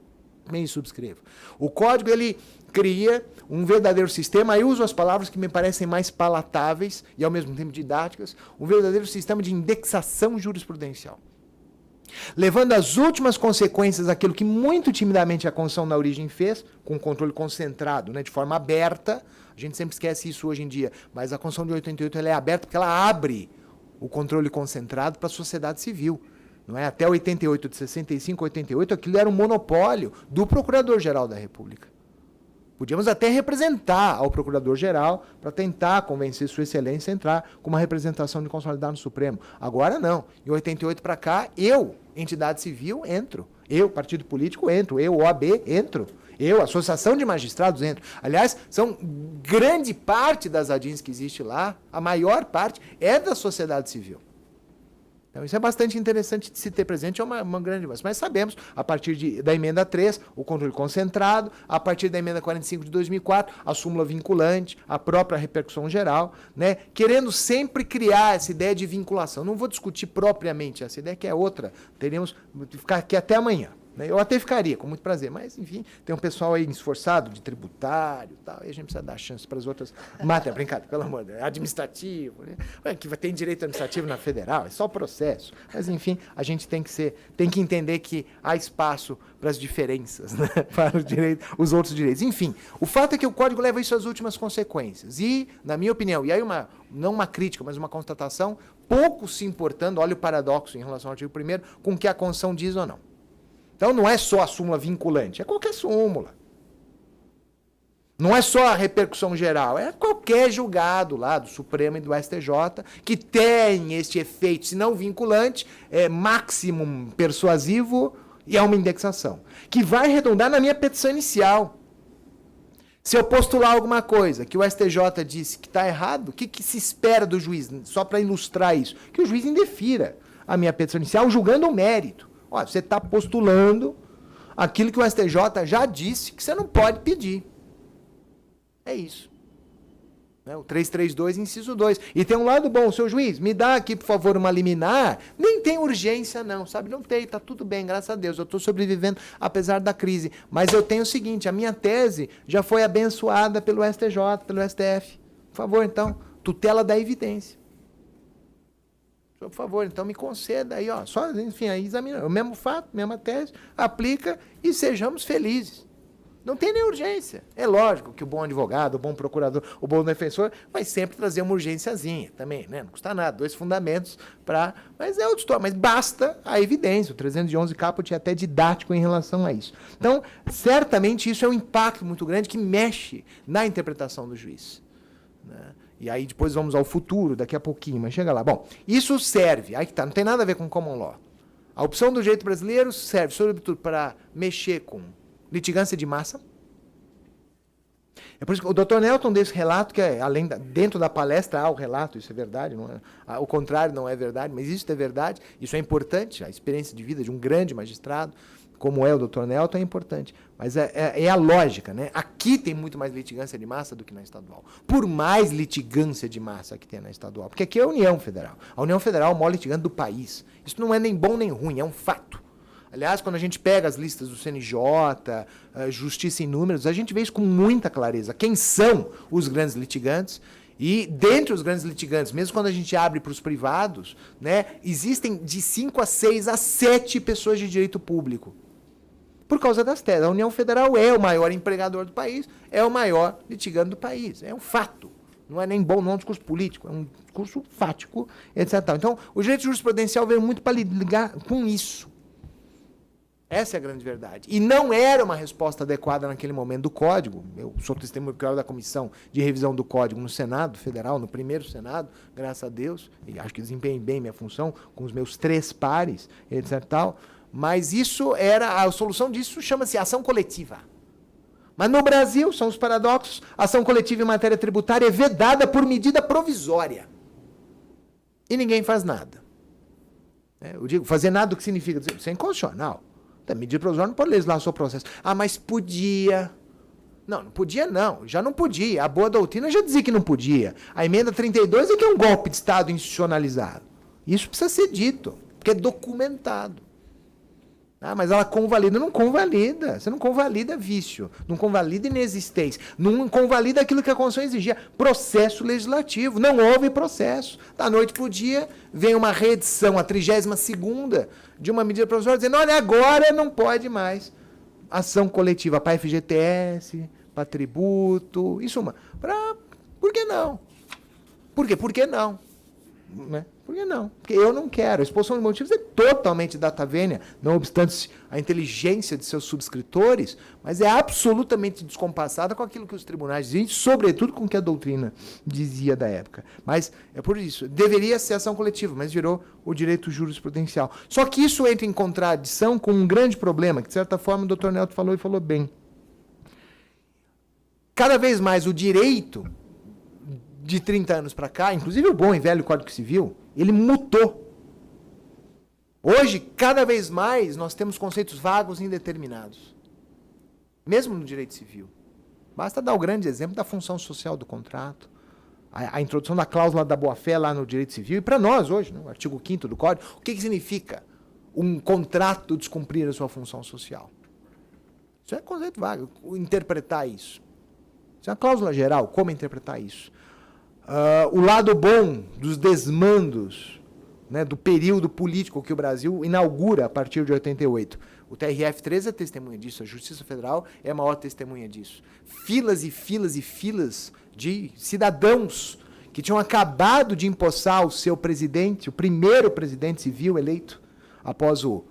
Bem subscrevo. O Código, ele cria um verdadeiro sistema, aí uso as palavras que me parecem mais palatáveis e ao mesmo tempo didáticas, um verdadeiro sistema de indexação jurisprudencial. Levando às últimas consequências aquilo que muito timidamente a Constituição na origem fez, com um controle concentrado, né, de forma aberta, a gente sempre esquece isso hoje em dia, mas a Constituição de 88 ela é aberta porque ela abre o controle concentrado para a sociedade civil. Não é? Até 88, de 65 a 88, aquilo era um monopólio do Procurador-Geral da República. Podíamos até representar ao Procurador-Geral para tentar convencer Sua Excelência a entrar com uma representação de consolidado no Supremo. Agora não. Em 88 para cá, eu, entidade civil, entro. Eu, partido político, entro. Eu, OAB, entro. Eu, Associação de Magistrados, entro. Aliás, são grande parte das ADINs que existe lá, a maior parte, é da sociedade civil. Então, isso é bastante interessante de se ter presente, é uma grande mudança. Mas sabemos, a partir da emenda 3, o controle concentrado, a partir da emenda 45 de 2004, a súmula vinculante, a própria repercussão geral, né, querendo sempre criar essa ideia de vinculação. Não vou discutir propriamente essa ideia, que é outra. Teríamos que ficar aqui até amanhã. Eu até ficaria, com muito prazer, mas, enfim, tem um pessoal aí esforçado de tributário e tal, e a gente precisa dar chance para as outras matérias, brincadeira, pelo amor de Deus, administrativo, né? Que vai ter direito administrativo na federal, é só o processo. Mas, enfim, a gente tem que entender que há espaço para as diferenças, né? Para os outros direitos. Enfim, o fato é que o Código leva isso às últimas consequências. E, na minha opinião, e aí não uma crítica, mas uma constatação, pouco se importando, olha o paradoxo em relação ao artigo 1º, com o que a Constituição diz ou não. Então não é só a súmula vinculante, é qualquer súmula. Não é só a repercussão geral, é qualquer julgado lá do Supremo e do STJ que tem este efeito, se não vinculante, máximo persuasivo e é uma indexação. Que vai redundar na minha petição inicial. Se eu postular alguma coisa que o STJ disse que está errado, o que se espera do juiz? Só para ilustrar isso, que o juiz indefira a minha petição inicial julgando o mérito. Olha, você está postulando aquilo que o STJ já disse que você não pode pedir. É isso. O 332, inciso 2. E tem um lado bom, seu juiz, me dá aqui, por favor, uma liminar. Nem tem urgência, não, sabe? Não tem, está tudo bem, graças a Deus. Eu estou sobrevivendo, apesar da crise. Mas eu tenho o seguinte, a minha tese já foi abençoada pelo STJ, pelo STF. Por favor, então, tutela da evidência. Por favor, então me conceda aí, enfim, aí examina o mesmo fato, mesma tese, aplica e sejamos felizes. Não tem nem urgência. É lógico que o bom advogado, o bom procurador, o bom defensor vai sempre trazer uma urgênciazinha também, né? Não custa nada, 2 fundamentos para... Mas é outra história, mas basta a evidência. O 311 caput é até didático em relação a isso. Então, certamente isso é um impacto muito grande que mexe na interpretação do juiz, né? E aí depois vamos ao futuro, daqui a pouquinho, mas chega lá. Bom, isso serve, aí que tá, não tem nada a ver com common law. A opção do direito brasileiro serve, sobretudo, para mexer com litigância de massa. É por isso que o Dr. Nelton desse relato, que é além dentro da palestra há o relato, isso é verdade, não é, o contrário não é verdade, mas isso é verdade, isso é importante, a experiência de vida de um grande magistrado, como é o Dr. Nelton, é importante. Mas é a lógica, né? Aqui tem muito mais litigância de massa do que na estadual. Por mais litigância de massa que tem na estadual. Porque aqui é a União Federal. A União Federal é o maior litigante do país. Isso não é nem bom nem ruim, é um fato. Aliás, quando a gente pega as listas do CNJ, Justiça em Números, a gente vê isso com muita clareza. Quem são os grandes litigantes? E dentre os grandes litigantes, mesmo quando a gente abre para os privados, né, existem de 5 a 6 a 7 pessoas de direito público. Por causa das teses. A União Federal é o maior empregador do país, é o maior litigante do país. É um fato. Não é nem bom, não é um discurso político, é um discurso fático, etc. Então, o direito jurisprudencial veio muito para ligar com isso. Essa é a grande verdade. E não era uma resposta adequada naquele momento do Código. Eu sou testemunho da Comissão de Revisão do Código no Senado Federal, no primeiro Senado, graças a Deus, e acho que desempenhei bem minha função, com os meus 3 pares, etc. Tal. Mas isso era, a solução disso chama-se ação coletiva. Mas no Brasil, são os paradoxos, a ação coletiva em matéria tributária é vedada por medida provisória. E ninguém faz nada. Eu digo, fazer nada o que significa dizer, isso é inconstitucional. A medida provisória não pode legislar o seu processo. Ah, mas podia. Não, não podia não, já não podia. A boa doutrina já dizia que não podia. A emenda 32 é que é um golpe de Estado institucionalizado. Isso precisa ser dito, porque é documentado. Ah, mas ela convalida. Não convalida. Você não convalida vício. Não convalida inexistência. Não convalida aquilo que a Constituição exigia. Processo legislativo. Não houve processo. Da noite para o dia, vem uma reedição, a 32ª, de uma medida provisória, dizendo, olha, agora não pode mais. Ação coletiva para FGTS, para tributo, isso uma. Por que não? Por quê? Por que não? Né? Por que não? Porque eu não quero. A exposição de motivos é totalmente data vênia, não obstante a inteligência de seus subscritores, mas é absolutamente descompassada com aquilo que os tribunais diziam, sobretudo com o que a doutrina dizia da época. Mas é por isso. Deveria ser ação coletiva, mas virou o direito jurisprudencial. Só que isso entra em contradição com um grande problema, que de certa forma o Dr. Nelton falou e falou bem. Cada vez mais o direito de 30 anos para cá, inclusive o bom e velho Código Civil, ele mutou. Hoje, cada vez mais, nós temos conceitos vagos e indeterminados. Mesmo no direito civil. Basta dar o grande exemplo da função social do contrato, a introdução da cláusula da boa-fé lá no direito civil, e para nós hoje, no artigo 5º do Código, o que significa um contrato descumprir a sua função social? Isso é conceito vago, interpretar isso. Isso é uma cláusula geral, como interpretar isso? O lado bom dos desmandos, né, do período político que o Brasil inaugura a partir de 88. O TRF-3 é testemunha disso, a Justiça Federal é a maior testemunha disso. Filas e filas e filas de cidadãos que tinham acabado de empossar o seu presidente, o primeiro presidente civil eleito, após o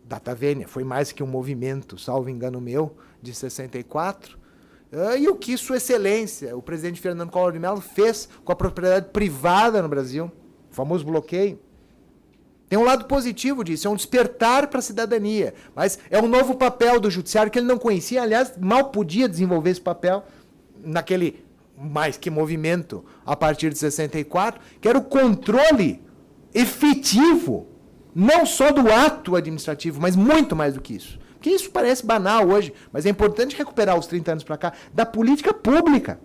Data Vênia, foi mais que um movimento, salvo engano meu, de 64, e o que Sua Excelência, o presidente Fernando Collor de Mello, fez com a propriedade privada no Brasil, o famoso bloqueio. Tem um lado positivo disso, é um despertar para a cidadania, mas é um novo papel do judiciário que ele não conhecia, aliás, mal podia desenvolver esse papel naquele mais que movimento a partir de 64, que era o controle efetivo, não só do ato administrativo, mas muito mais do que isso. Porque isso parece banal hoje, mas é importante recuperar os 30 anos para cá da política pública.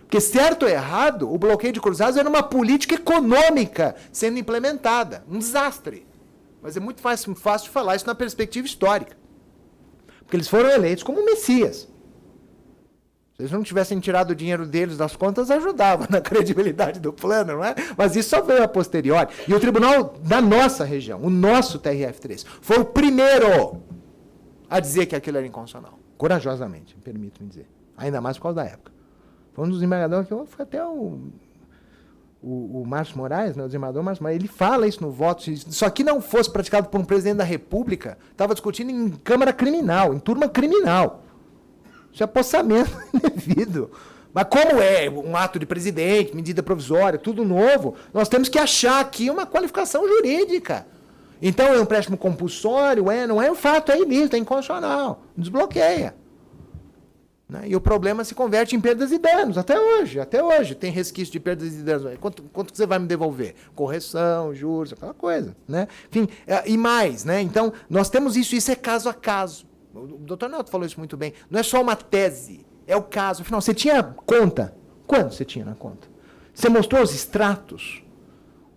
Porque, certo ou errado, o bloqueio de cruzados era uma política econômica sendo implementada. Um desastre. Mas é muito fácil falar isso na perspectiva histórica. Porque eles foram eleitos como messias. Se eles não tivessem tirado o dinheiro deles das contas, ajudava na credibilidade do plano, não é? Mas isso só veio a posteriori. E o tribunal da nossa região, o nosso TRF-3, foi o primeiro a dizer que aquilo era inconstitucional. corajosamente, permito-me dizer. Ainda mais por causa da época. Foi um dos desembargadores que foi até o Márcio Moraes, né, o desembargador Márcio Moraes, ele fala isso no voto. Se isso aqui não fosse praticado por um presidente da República, estava discutindo em Câmara Criminal, em turma criminal. Isso é apossamento indevido. Mas como é um ato de presidente, medida provisória, tudo novo, nós temos que achar aqui uma qualificação jurídica. Então é um empréstimo compulsório, não é um fato, é ilícito, é inconstitucional. Desbloqueia. Né? E o problema se converte em perdas e danos, até hoje tem resquício de perdas e danos. Quanto que você vai me devolver? Correção, juros, aquela coisa. Né? Enfim, e mais, né? Então, nós temos isso é caso a caso. O doutor Nelton falou isso muito bem. Não é só uma tese, é o caso. Afinal, você tinha conta? Quando você tinha na conta? Você mostrou os extratos?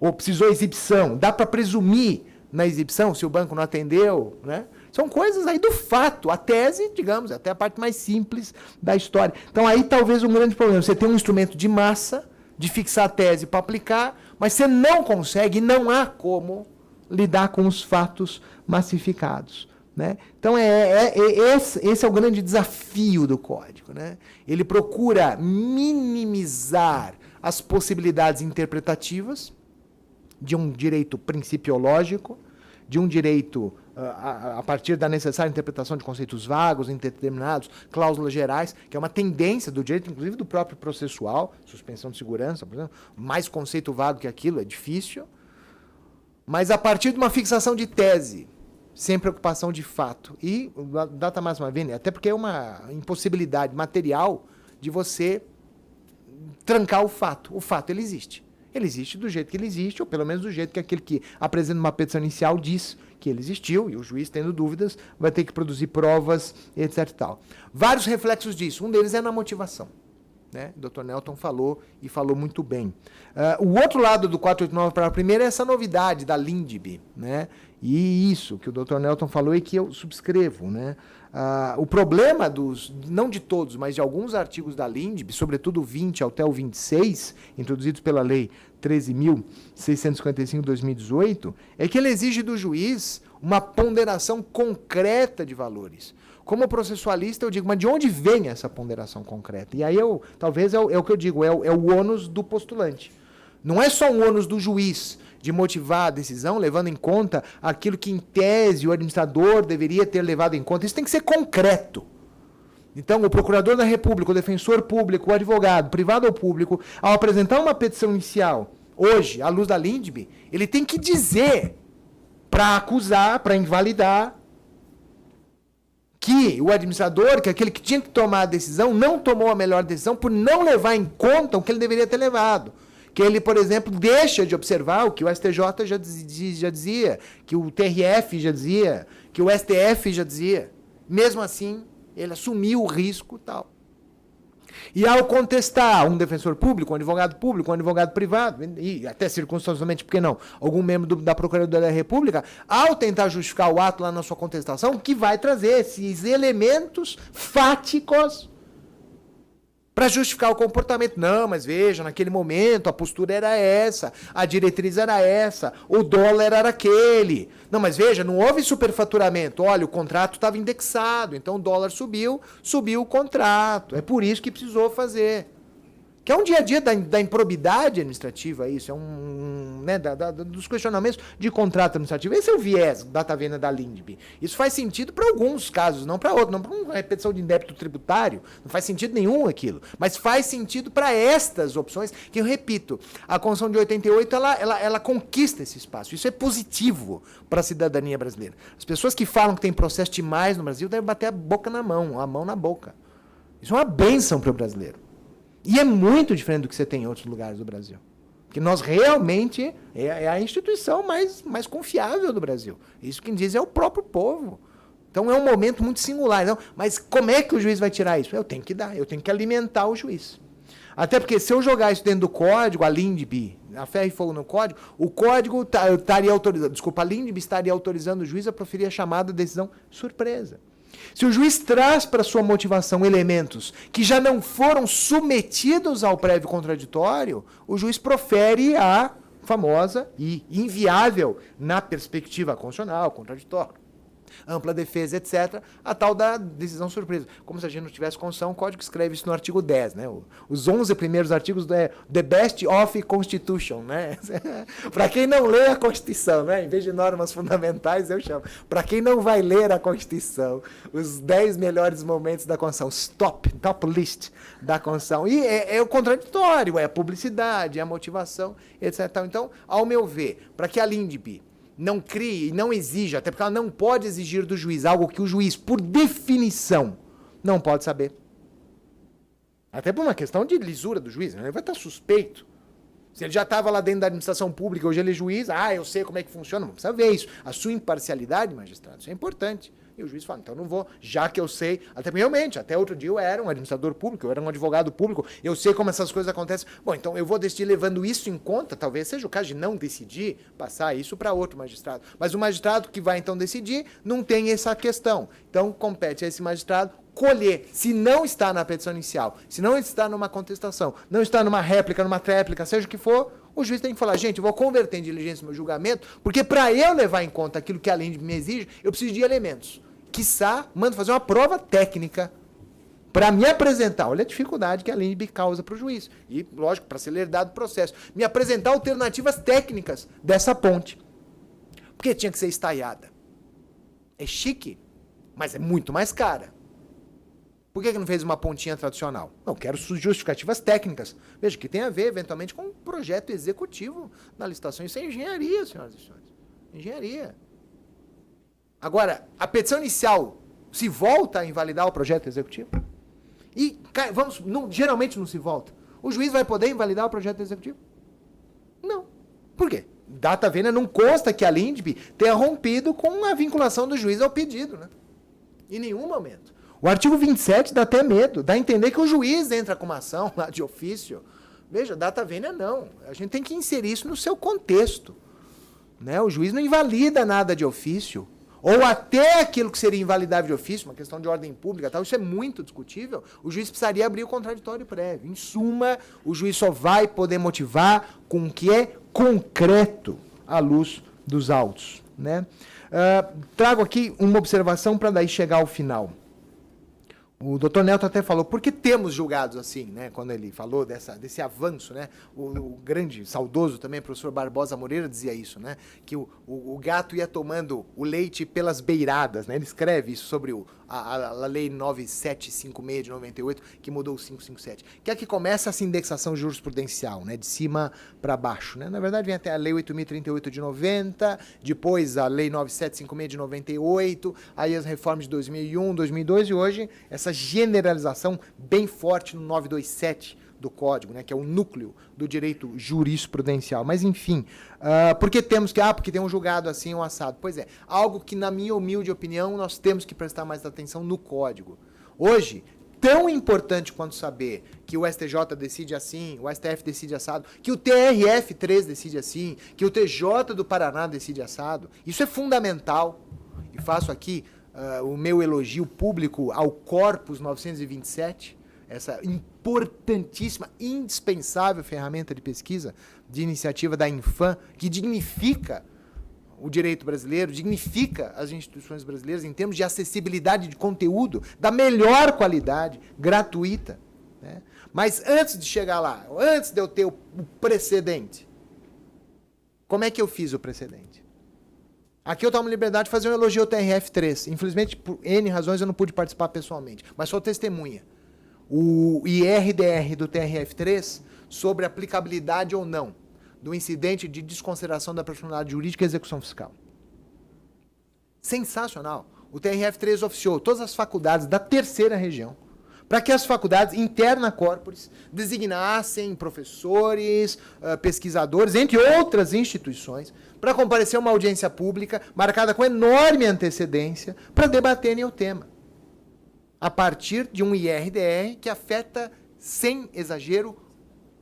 Ou precisou exibição? Dá para presumir na exibição se o banco não atendeu? Né? São coisas aí do fato. A tese, digamos, até a parte mais simples da história. Então aí talvez um grande problema. Você tem um instrumento de massa, de fixar a tese para aplicar, mas você não consegue, não há como lidar com os fatos massificados. Né? Então esse é o grande desafio do Código. Né? Ele procura minimizar as possibilidades interpretativas de um direito principiológico, de um direito a partir da necessária interpretação de conceitos vagos, indeterminados, cláusulas gerais, que é uma tendência do direito, inclusive do próprio processual, suspensão de segurança, por exemplo, mais conceito vago que aquilo é difícil, mas a partir de uma fixação de tese, sem preocupação de fato. E data máxima vênia, até porque é uma impossibilidade material de você trancar o fato. O fato, ele existe. Ele existe do jeito que ele existe, ou pelo menos do jeito que aquele que apresenta uma petição inicial diz que ele existiu, e o juiz, tendo dúvidas, vai ter que produzir provas, etc. e tal. Vários reflexos disso. Um deles é na motivação. Né? O Dr. Nelton falou, e falou muito bem. O outro lado do 489 para a primeira é essa novidade da LINDB. Né? E isso que o Dr. Nelton falou e que eu subscrevo. Né? O problema não de todos, mas de alguns artigos da LINDB, sobretudo o 20 até o 26, introduzidos pela Lei 13.655 de 2018, é que ele exige do juiz uma ponderação concreta de valores. Como processualista, eu digo, mas de onde vem essa ponderação concreta? E aí, talvez, é o que eu digo, é o ônus do postulante. Não é só um ônus do juiz de motivar a decisão, levando em conta aquilo que, em tese, o administrador deveria ter levado em conta. Isso tem que ser concreto. Então, o procurador da República, o defensor público, o advogado, privado ou público, ao apresentar uma petição inicial, hoje, à luz da LINDB, ele tem que dizer, para acusar, para invalidar, que o administrador, que aquele que tinha que tomar a decisão, não tomou a melhor decisão por não levar em conta o que ele deveria ter levado. Que ele, por exemplo, deixa de observar o que o STJ já dizia, que o TRF já dizia, que o STF já dizia. Mesmo assim, ele assumiu o risco e tal. E ao contestar um defensor público, um advogado privado, e até circunstancialmente, por que não, algum membro da Procuradoria da República, ao tentar justificar o ato lá na sua contestação, que vai trazer esses elementos fáticos para justificar o comportamento. Não, mas veja, naquele momento a postura era essa, a diretriz era essa, o dólar era aquele. Não, mas veja, não houve superfaturamento. Olha, o contrato estava indexado, então o dólar subiu o contrato. É por isso que precisou fazer. Que é um dia a dia da improbidade administrativa, isso. É né, dos questionamentos de contrato administrativo. Esse é o viés data vênia da LINDB. Isso faz sentido para alguns casos, não para outros. Não para uma repetição de débito tributário. Não faz sentido nenhum aquilo. Mas faz sentido para estas opções, que eu repito, a Constituição de 88, ela conquista esse espaço. Isso é positivo para a cidadania brasileira. As pessoas que falam que tem processo de mais no Brasil devem bater a boca na mão, a mão na boca. Isso é uma bênção para o brasileiro. E é muito diferente do que você tem em outros lugares do Brasil. Porque nós realmente é a instituição mais confiável do Brasil. Isso quem diz é o próprio povo. Então é um momento muito singular. Então, mas como é que o juiz vai tirar isso? Eu tenho que dar, eu tenho que alimentar o juiz. Até porque se eu jogar isso dentro do código, a LINDB, a ferro e fogo no código, o código estaria autorizando, a LINDB estaria autorizando o juiz a proferir a chamada decisão surpresa. Se o juiz traz para sua motivação elementos que já não foram submetidos ao prévio contraditório, o juiz profere a famosa e inviável, na perspectiva constitucional, contraditória, ampla defesa, etc., a tal da decisão surpresa. Como se a gente não tivesse Constituição, o Código escreve isso no artigo 10, né? Os 11 primeiros artigos é The Best of Constitution, né? Para quem não lê a Constituição, né? Em vez de normas fundamentais, eu chamo. Para quem não vai ler a Constituição, os 10 melhores momentos da Constituição, top list da Constituição. E é o contraditório, é a publicidade, é a motivação, etc. Então, ao meu ver, para que a LINDB não crie e não exija, até porque ela não pode exigir do juiz algo que o juiz, por definição, não pode saber. Até por uma questão de lisura do juiz, né? Ele vai estar suspeito. Se ele já estava lá dentro da administração pública, hoje ele é juiz, eu sei como é que funciona, não precisa ver isso. A sua imparcialidade, magistrado, isso é importante. E o juiz fala, então não vou, já que eu sei, até realmente, até outro dia eu era um administrador público, eu era um advogado público, eu sei como essas coisas acontecem. Bom, então eu vou decidir levando isso em conta, talvez seja o caso de não decidir, passar isso para outro magistrado. Mas o magistrado que vai então decidir não tem essa questão. Então compete a esse magistrado colher, se não está na petição inicial, se não está numa contestação, não está numa réplica, numa tréplica, seja o que for, o juiz tem que falar, gente, eu vou converter em diligência meu julgamento, porque para eu levar em conta aquilo que a lei me exige, eu preciso de elementos. Quiçá, mando fazer uma prova técnica para me apresentar. Olha a dificuldade que a LINDB causa para o juiz. E, lógico, para celeridade do processo. Me apresentar alternativas técnicas dessa ponte. Porque tinha que ser estaiada. É chique, mas é muito mais cara. Por que não fez uma pontinha tradicional? Não, quero justificativas técnicas. Veja, que tem a ver, eventualmente, com um projeto executivo na licitação. Isso é engenharia, senhoras e senhores. Engenharia. Agora, a petição inicial se volta a invalidar o projeto executivo? E, geralmente não se volta. O juiz vai poder invalidar o projeto executivo? Não. Por quê? Data vênia não consta que a LINDB tenha rompido com a vinculação do juiz ao pedido, né? Em nenhum momento. O artigo 27 dá até medo, dá a entender que o juiz entra com uma ação lá de ofício. Veja, data vênia não. A gente tem que inserir isso no seu contexto. Né? O juiz não invalida nada de ofício. Ou até aquilo que seria invalidável de ofício, uma questão de ordem pública, tal, isso é muito discutível, o juiz precisaria abrir o contraditório prévio. Em suma, o juiz só vai poder motivar com o que é concreto à luz dos autos. Né? Trago aqui uma observação para daí chegar ao final. O doutor Nelton até falou, por que temos julgados assim, né? Quando ele falou desse avanço, né? O grande, saudoso também, professor Barbosa Moreira dizia isso, né? Que o gato ia tomando o leite pelas beiradas, né? Ele escreve isso sobre a lei 9756 de 98, que mudou o 557, que é que começa essa indexação jurisprudencial, né? De cima para baixo, né? Na verdade vem até a lei 8038 de 90, depois a lei 9756 de 98, aí as reformas de 2001, 2002 e hoje essa generalização bem forte no 927 do Código, né, que é o núcleo do direito jurisprudencial. Mas, enfim, por que temos que... porque tem um julgado assim, um assado. Pois é, algo que, na minha humilde opinião, nós temos que prestar mais atenção no Código. Hoje, tão importante quanto saber que o STJ decide assim, o STF decide assado, que o TRF3 decide assim, que o TJ do Paraná decide assado, isso é fundamental. E faço aqui o meu elogio público ao Corpus 927, essa importantíssima, indispensável ferramenta de pesquisa de iniciativa da Infam, que dignifica o direito brasileiro, dignifica as instituições brasileiras em termos de acessibilidade de conteúdo da melhor qualidade, gratuita. Né? Mas antes de chegar lá, antes de eu ter o precedente, como é que eu fiz o precedente? Aqui eu tomo liberdade de fazer um elogio ao TRF3. Infelizmente, por N razões, eu não pude participar pessoalmente, mas sou testemunha. O IRDR do TRF3 sobre aplicabilidade ou não do incidente de desconsideração da personalidade jurídica e execução fiscal. Sensacional. O TRF3 oficiou todas as faculdades da terceira região para que as faculdades interna corporis designassem professores, pesquisadores, entre outras instituições, para comparecer a uma audiência pública marcada com enorme antecedência para debaterem o tema, a partir de um IRDR que afeta, sem exagero,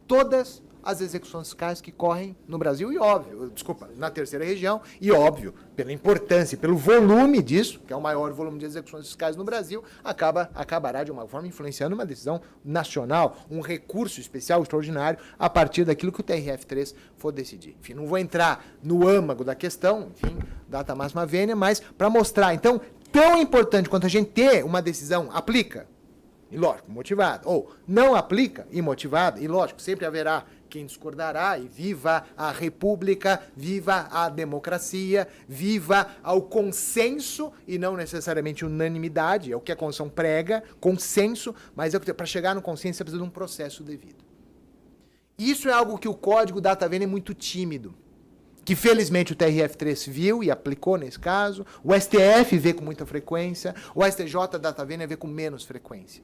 todas as execuções fiscais que correm no Brasil e, óbvio, na terceira região, e, óbvio, pela importância e pelo volume disso, que é o maior volume de execuções fiscais no Brasil, acabará, de uma forma, influenciando uma decisão nacional, um recurso especial, extraordinário, a partir daquilo que o TRF3 for decidir. Enfim, não vou entrar no âmago da questão, enfim, data máxima vênia, mas para mostrar, então, tão importante quanto a gente ter uma decisão, aplica, e lógico, motivada, ou não aplica, imotivada, e lógico, sempre haverá quem discordará, e viva a república, viva a democracia, viva ao consenso, e não necessariamente unanimidade, é o que a Constituição prega, consenso, mas para chegar no consenso você precisa de um processo devido. Isso é algo que o Código Data Vênia é muito tímido, que felizmente o TRF3 viu e aplicou nesse caso, o STF vê com muita frequência, o STJ Data Vênia vê com menos frequência.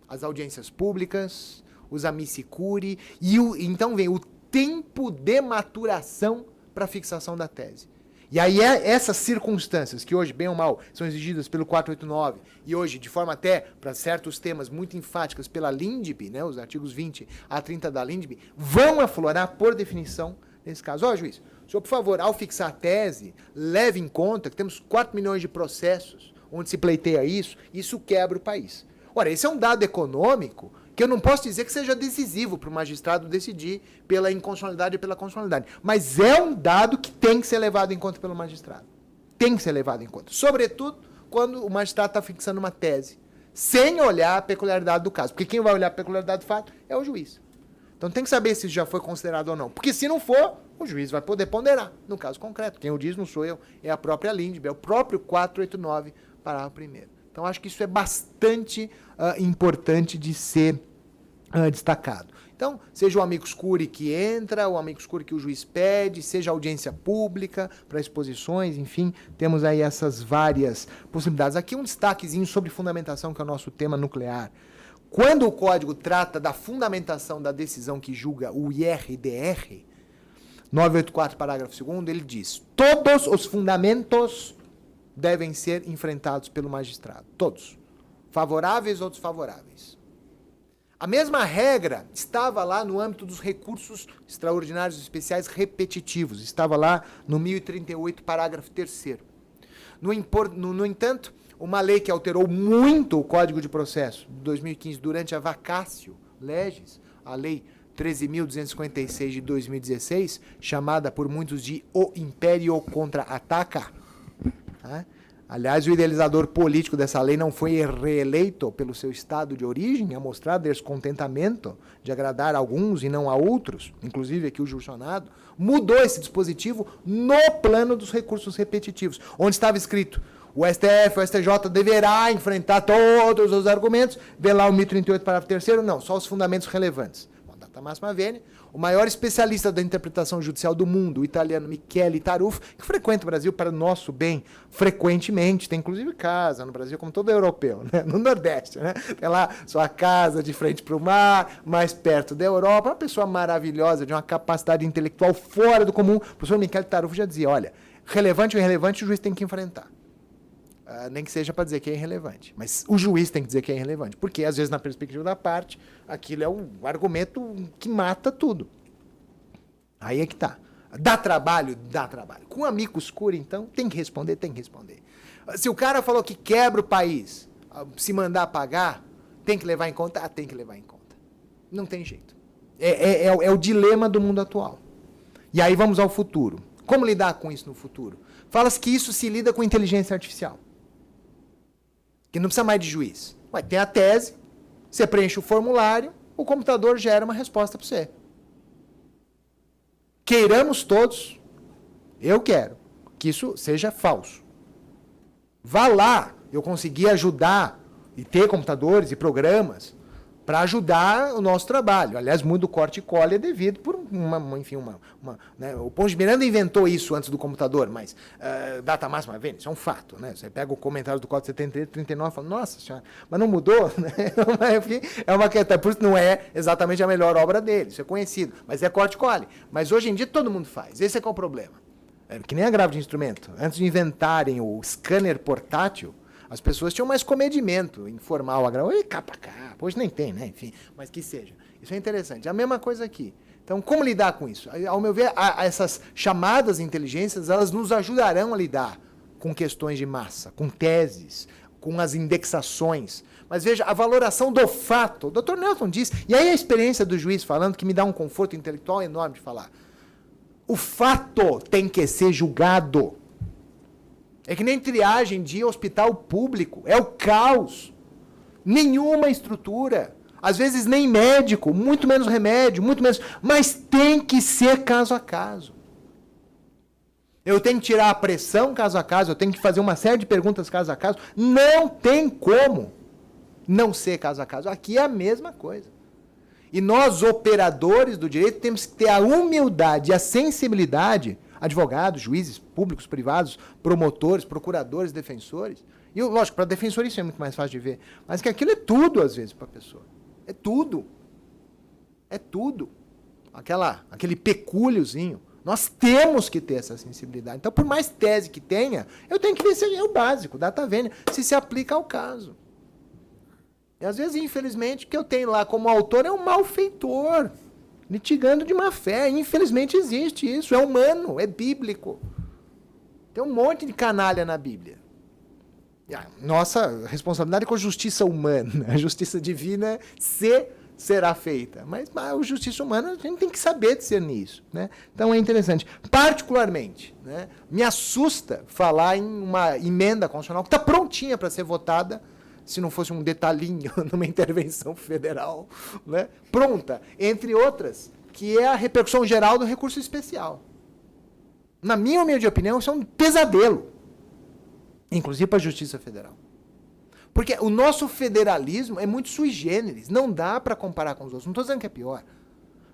As audiências públicas, os amici curiae, e então vem o tempo de maturação para fixação da tese. E aí essas circunstâncias, que hoje, bem ou mal, são exigidas pelo 489, e hoje, de forma até, para certos temas muito enfáticas, pela LINDB, né, os artigos 20 a 30 da LINDB, vão aflorar, por definição, nesse caso. Ó, juiz, o senhor, por favor, ao fixar a tese, leve em conta que temos 4 milhões de processos onde se pleiteia isso quebra o país. Ora, esse é um dado econômico que eu não posso dizer que seja decisivo para o magistrado decidir pela inconstitucionalidade e pela constitucionalidade. Mas é um dado que tem que ser levado em conta pelo magistrado. Tem que ser levado em conta. Sobretudo quando o magistrado está fixando uma tese, sem olhar a peculiaridade do caso. Porque quem vai olhar a peculiaridade do fato é o juiz. Então tem que saber se isso já foi considerado ou não. Porque se não for, o juiz vai poder ponderar. No caso concreto, quem o diz não sou eu, é a própria LINDB, é o próprio 489, parágrafo 1º. Então, acho que isso é bastante importante de ser destacado. Então, seja o amicus curiae que entra, o amicus curiae que o juiz pede, seja audiência pública para exposições, enfim, temos aí essas várias possibilidades. Aqui um destaquezinho sobre fundamentação, que é o nosso tema nuclear. Quando o Código trata da fundamentação da decisão que julga o IRDR, 984, parágrafo 2º, ele diz: todos os fundamentos devem ser enfrentados pelo magistrado. Todos. Favoráveis ou desfavoráveis. A mesma regra estava lá no âmbito dos recursos extraordinários especiais repetitivos. Estava lá no 1038, parágrafo 3º. No entanto, uma lei que alterou muito o Código de Processo de 2015 durante a vacatio legis, a lei 13.256 de 2016, chamada por muitos de o Império Contra-Ataca. Aliás, o idealizador político dessa lei não foi reeleito pelo seu estado de origem, a mostrar descontentamento de agradar a alguns e não a outros, inclusive aqui o jurisdicionado, mudou esse dispositivo no plano dos recursos repetitivos, onde estava escrito: o STF, o STJ deverá enfrentar todos os argumentos, vê lá o 1038, parágrafo 3º, não, só os fundamentos relevantes. Data máxima vênia, o maior especialista da interpretação judicial do mundo, o italiano Michele Tarufo, que frequenta o Brasil para o nosso bem frequentemente, tem inclusive casa no Brasil, como todo europeu, né? No Nordeste, né? Tem lá sua casa de frente para o mar, mais perto da Europa, uma pessoa maravilhosa, de uma capacidade intelectual fora do comum. O professor Michele Tarufo já dizia: olha, relevante ou irrelevante o juiz tem que enfrentar. Nem que seja para dizer que é irrelevante. Mas o juiz tem que dizer que é irrelevante. Porque, às vezes, na perspectiva da parte, aquilo é um argumento que mata tudo. Aí é que tá. Dá trabalho? Dá trabalho. Com amicus curiae, então, tem que responder, tem que responder. Se o cara falou que quebra o país, se mandar pagar, tem que levar em conta? Tem que levar em conta. Não tem jeito. É o dilema do mundo atual. E aí vamos ao futuro. Como lidar com isso no futuro? Fala-se que isso se lida com inteligência artificial. Que não precisa mais de juiz. Tem a tese, você preenche o formulário, o computador gera uma resposta para você. Queiramos todos, eu quero, que isso seja falso. Vá lá, eu consegui ajudar, e ter computadores e programas, para ajudar o nosso trabalho. Aliás, muito do corte e cola é devido por né? O Ponte de Miranda inventou isso antes do computador, mas data máxima vênia, isso é um fato. Né? Você pega o comentário do Código 73, 39 e fala: nossa senhora, mas não mudou? É uma questão, por isso não é exatamente a melhor obra dele, isso é conhecido, mas é corte e cola. Mas hoje em dia todo mundo faz, esse é que é o problema. Que nem a grave de instrumento. Antes de inventarem o scanner portátil, as pessoas tinham mais comedimento informal, capa, hoje nem tem, né? Enfim, mas que seja. Isso é interessante. A mesma coisa aqui. Então, como lidar com isso? Ao meu ver, essas chamadas inteligências, elas nos ajudarão a lidar com questões de massa, com teses, com as indexações. Mas veja, a valoração do fato. O Dr. Nelson diz, e aí a experiência do juiz falando, que me dá um conforto intelectual enorme de falar. O fato tem que ser julgado. É que nem triagem de hospital público. É o caos. Nenhuma estrutura. Às vezes nem médico, muito menos remédio, muito menos. Mas tem que ser caso a caso. Eu tenho que tirar a pressão caso a caso, eu tenho que fazer uma série de perguntas caso a caso. Não tem como não ser caso a caso. Aqui é a mesma coisa. E nós, operadores do direito, temos que ter a humildade e a sensibilidade, advogados, juízes, públicos, privados, promotores, procuradores, defensores. E, lógico, para defensor isso é muito mais fácil de ver. Mas que aquilo é tudo, às vezes, para a pessoa. É tudo. É tudo. Aquele pecúliozinho. Nós temos que ter essa sensibilidade. Então, por mais tese que tenha, eu tenho que ver se é o básico, data vênia, se aplica ao caso. E, às vezes, infelizmente, o que eu tenho lá como autor é um malfeitor, litigando de má fé. Infelizmente, existe isso. É humano, é bíblico. Tem um monte de canalha na Bíblia. E a nossa responsabilidade é com a justiça humana. A justiça divina será feita. Mas a justiça humana, a gente tem que saber discernir isso. Né? Então, é interessante. Particularmente, né, me assusta falar em uma emenda constitucional que está prontinha para ser votada, se não fosse um detalhinho numa intervenção federal, né, pronta, entre outras, que é a repercussão geral do recurso especial. Na minha humilde opinião, isso é um pesadelo, inclusive para a Justiça Federal. Porque o nosso federalismo é muito sui generis, não dá para comparar com os outros. Não estou dizendo que é pior.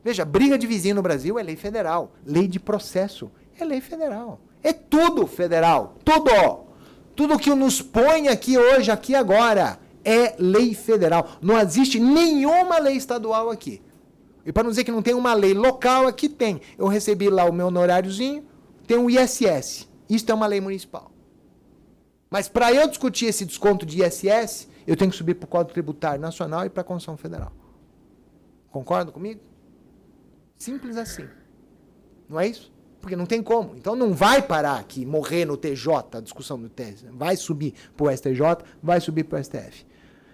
Veja, briga de vizinho no Brasil é lei federal, lei de processo é lei federal. É tudo federal, tudo! Tudo que nos põe aqui hoje, aqui agora, é lei federal. Não existe nenhuma lei estadual aqui. E para não dizer que não tem uma lei local, aqui tem. Eu recebi lá o meu honoráriozinho, tem o ISS. Isso é uma lei municipal. Mas para eu discutir esse desconto de ISS, eu tenho que subir para o Código Tributário Nacional e para a Constituição Federal. Concordam comigo? Simples assim. Não é isso? Porque não tem como. Então não vai parar aqui, morrer no TJ, a discussão do tese. Vai subir para o STJ, vai subir para o STF.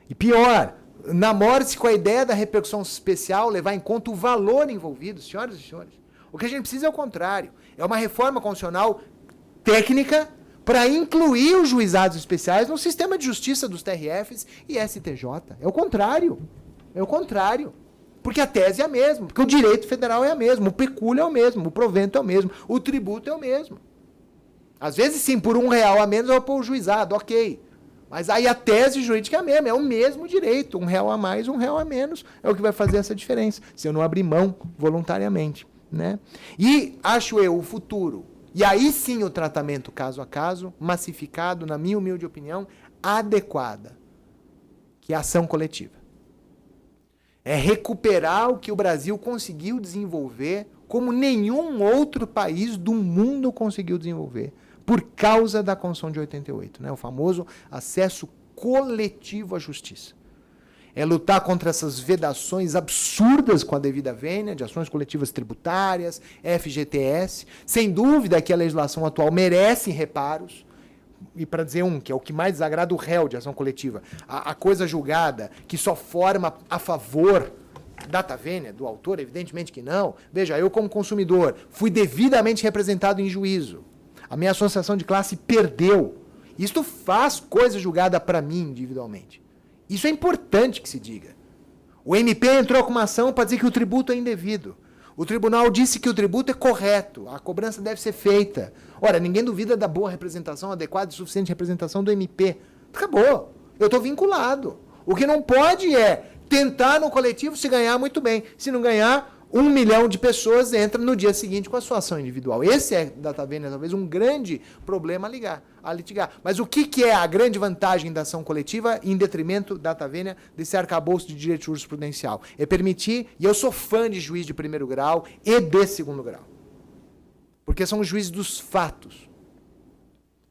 E pior, namore-se com a ideia da repercussão especial, levar em conta o valor envolvido, senhoras e senhores. O que a gente precisa é o contrário. É uma reforma constitucional técnica para incluir os juizados especiais no sistema de justiça dos TRFs e STJ. É o contrário. É o contrário. Porque a tese é a mesma, porque o direito federal é a mesma, o pecúlio é o mesmo, o provento é o mesmo, o tributo é o mesmo. Às vezes, sim, por R$1 a menos eu vou pôr o juizado, ok. Mas aí a tese jurídica é a mesma, é o mesmo direito, R$1 a mais, R$1 a menos, é o que vai fazer essa diferença, se eu não abrir mão voluntariamente. Né? E, acho eu, o futuro, e aí sim o tratamento caso a caso, massificado, na minha humilde opinião, adequada, que é a ação coletiva. É recuperar o que o Brasil conseguiu desenvolver como nenhum outro país do mundo conseguiu desenvolver, por causa da Constituição de 88, né? O famoso acesso coletivo à justiça. É lutar contra essas vedações absurdas com a devida vênia, de ações coletivas tributárias, FGTS. Sem dúvida que a legislação atual merece reparos. E para dizer que é o que mais desagrada o réu de ação coletiva, a coisa julgada que só forma a favor data vênia do autor, evidentemente que não. Veja, eu como consumidor fui devidamente representado em juízo. A minha associação de classe perdeu. Isto faz coisa julgada para mim individualmente. Isso é importante que se diga. O MP entrou com uma ação para dizer que o tributo é indevido. O tribunal disse que o tributo é correto, a cobrança deve ser feita. Ora, ninguém duvida da boa representação, adequada e suficiente representação do MP. Acabou. Eu estou vinculado. O que não pode é tentar no coletivo, se ganhar, muito bem. Se não ganhar, 1 milhão de pessoas entra no dia seguinte com a sua ação individual. Esse é, data vênia, talvez um grande problema a litigar. Mas o que é a grande vantagem da ação coletiva em detrimento, data vênia, desse arcabouço de direito jurisprudencial? É permitir, e eu sou fã de juiz de primeiro grau e de segundo grau, porque são juízes dos fatos.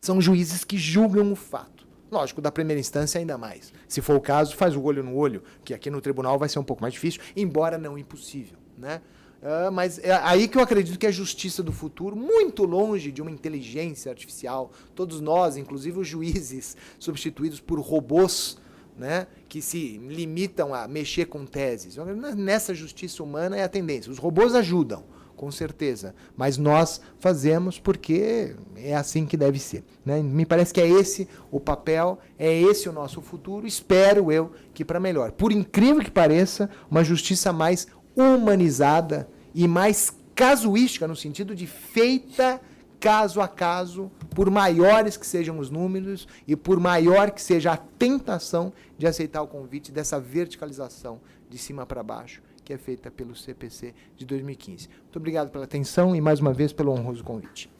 São juízes que julgam o fato. Lógico, da primeira instância ainda mais. Se for o caso, faz o olho no olho, que aqui no tribunal vai ser um pouco mais difícil, embora não impossível. Né? Mas é aí que eu acredito que a justiça do futuro, muito longe de uma inteligência artificial, todos nós, inclusive os juízes, substituídos por robôs, né, que se limitam a mexer com teses. Nessa justiça humana é a tendência. Os robôs ajudam, com certeza, mas nós fazemos porque é assim que deve ser, né? Me parece que é esse o papel, é esse o nosso futuro, espero eu que para melhor. Por incrível que pareça, uma justiça mais humanizada e mais casuística, no sentido de feita caso a caso, por maiores que sejam os números e por maior que seja a tentação de aceitar o convite dessa verticalização de cima para baixo, que é feita pelo CPC de 2015. Muito obrigado pela atenção e, mais uma vez, pelo honroso convite.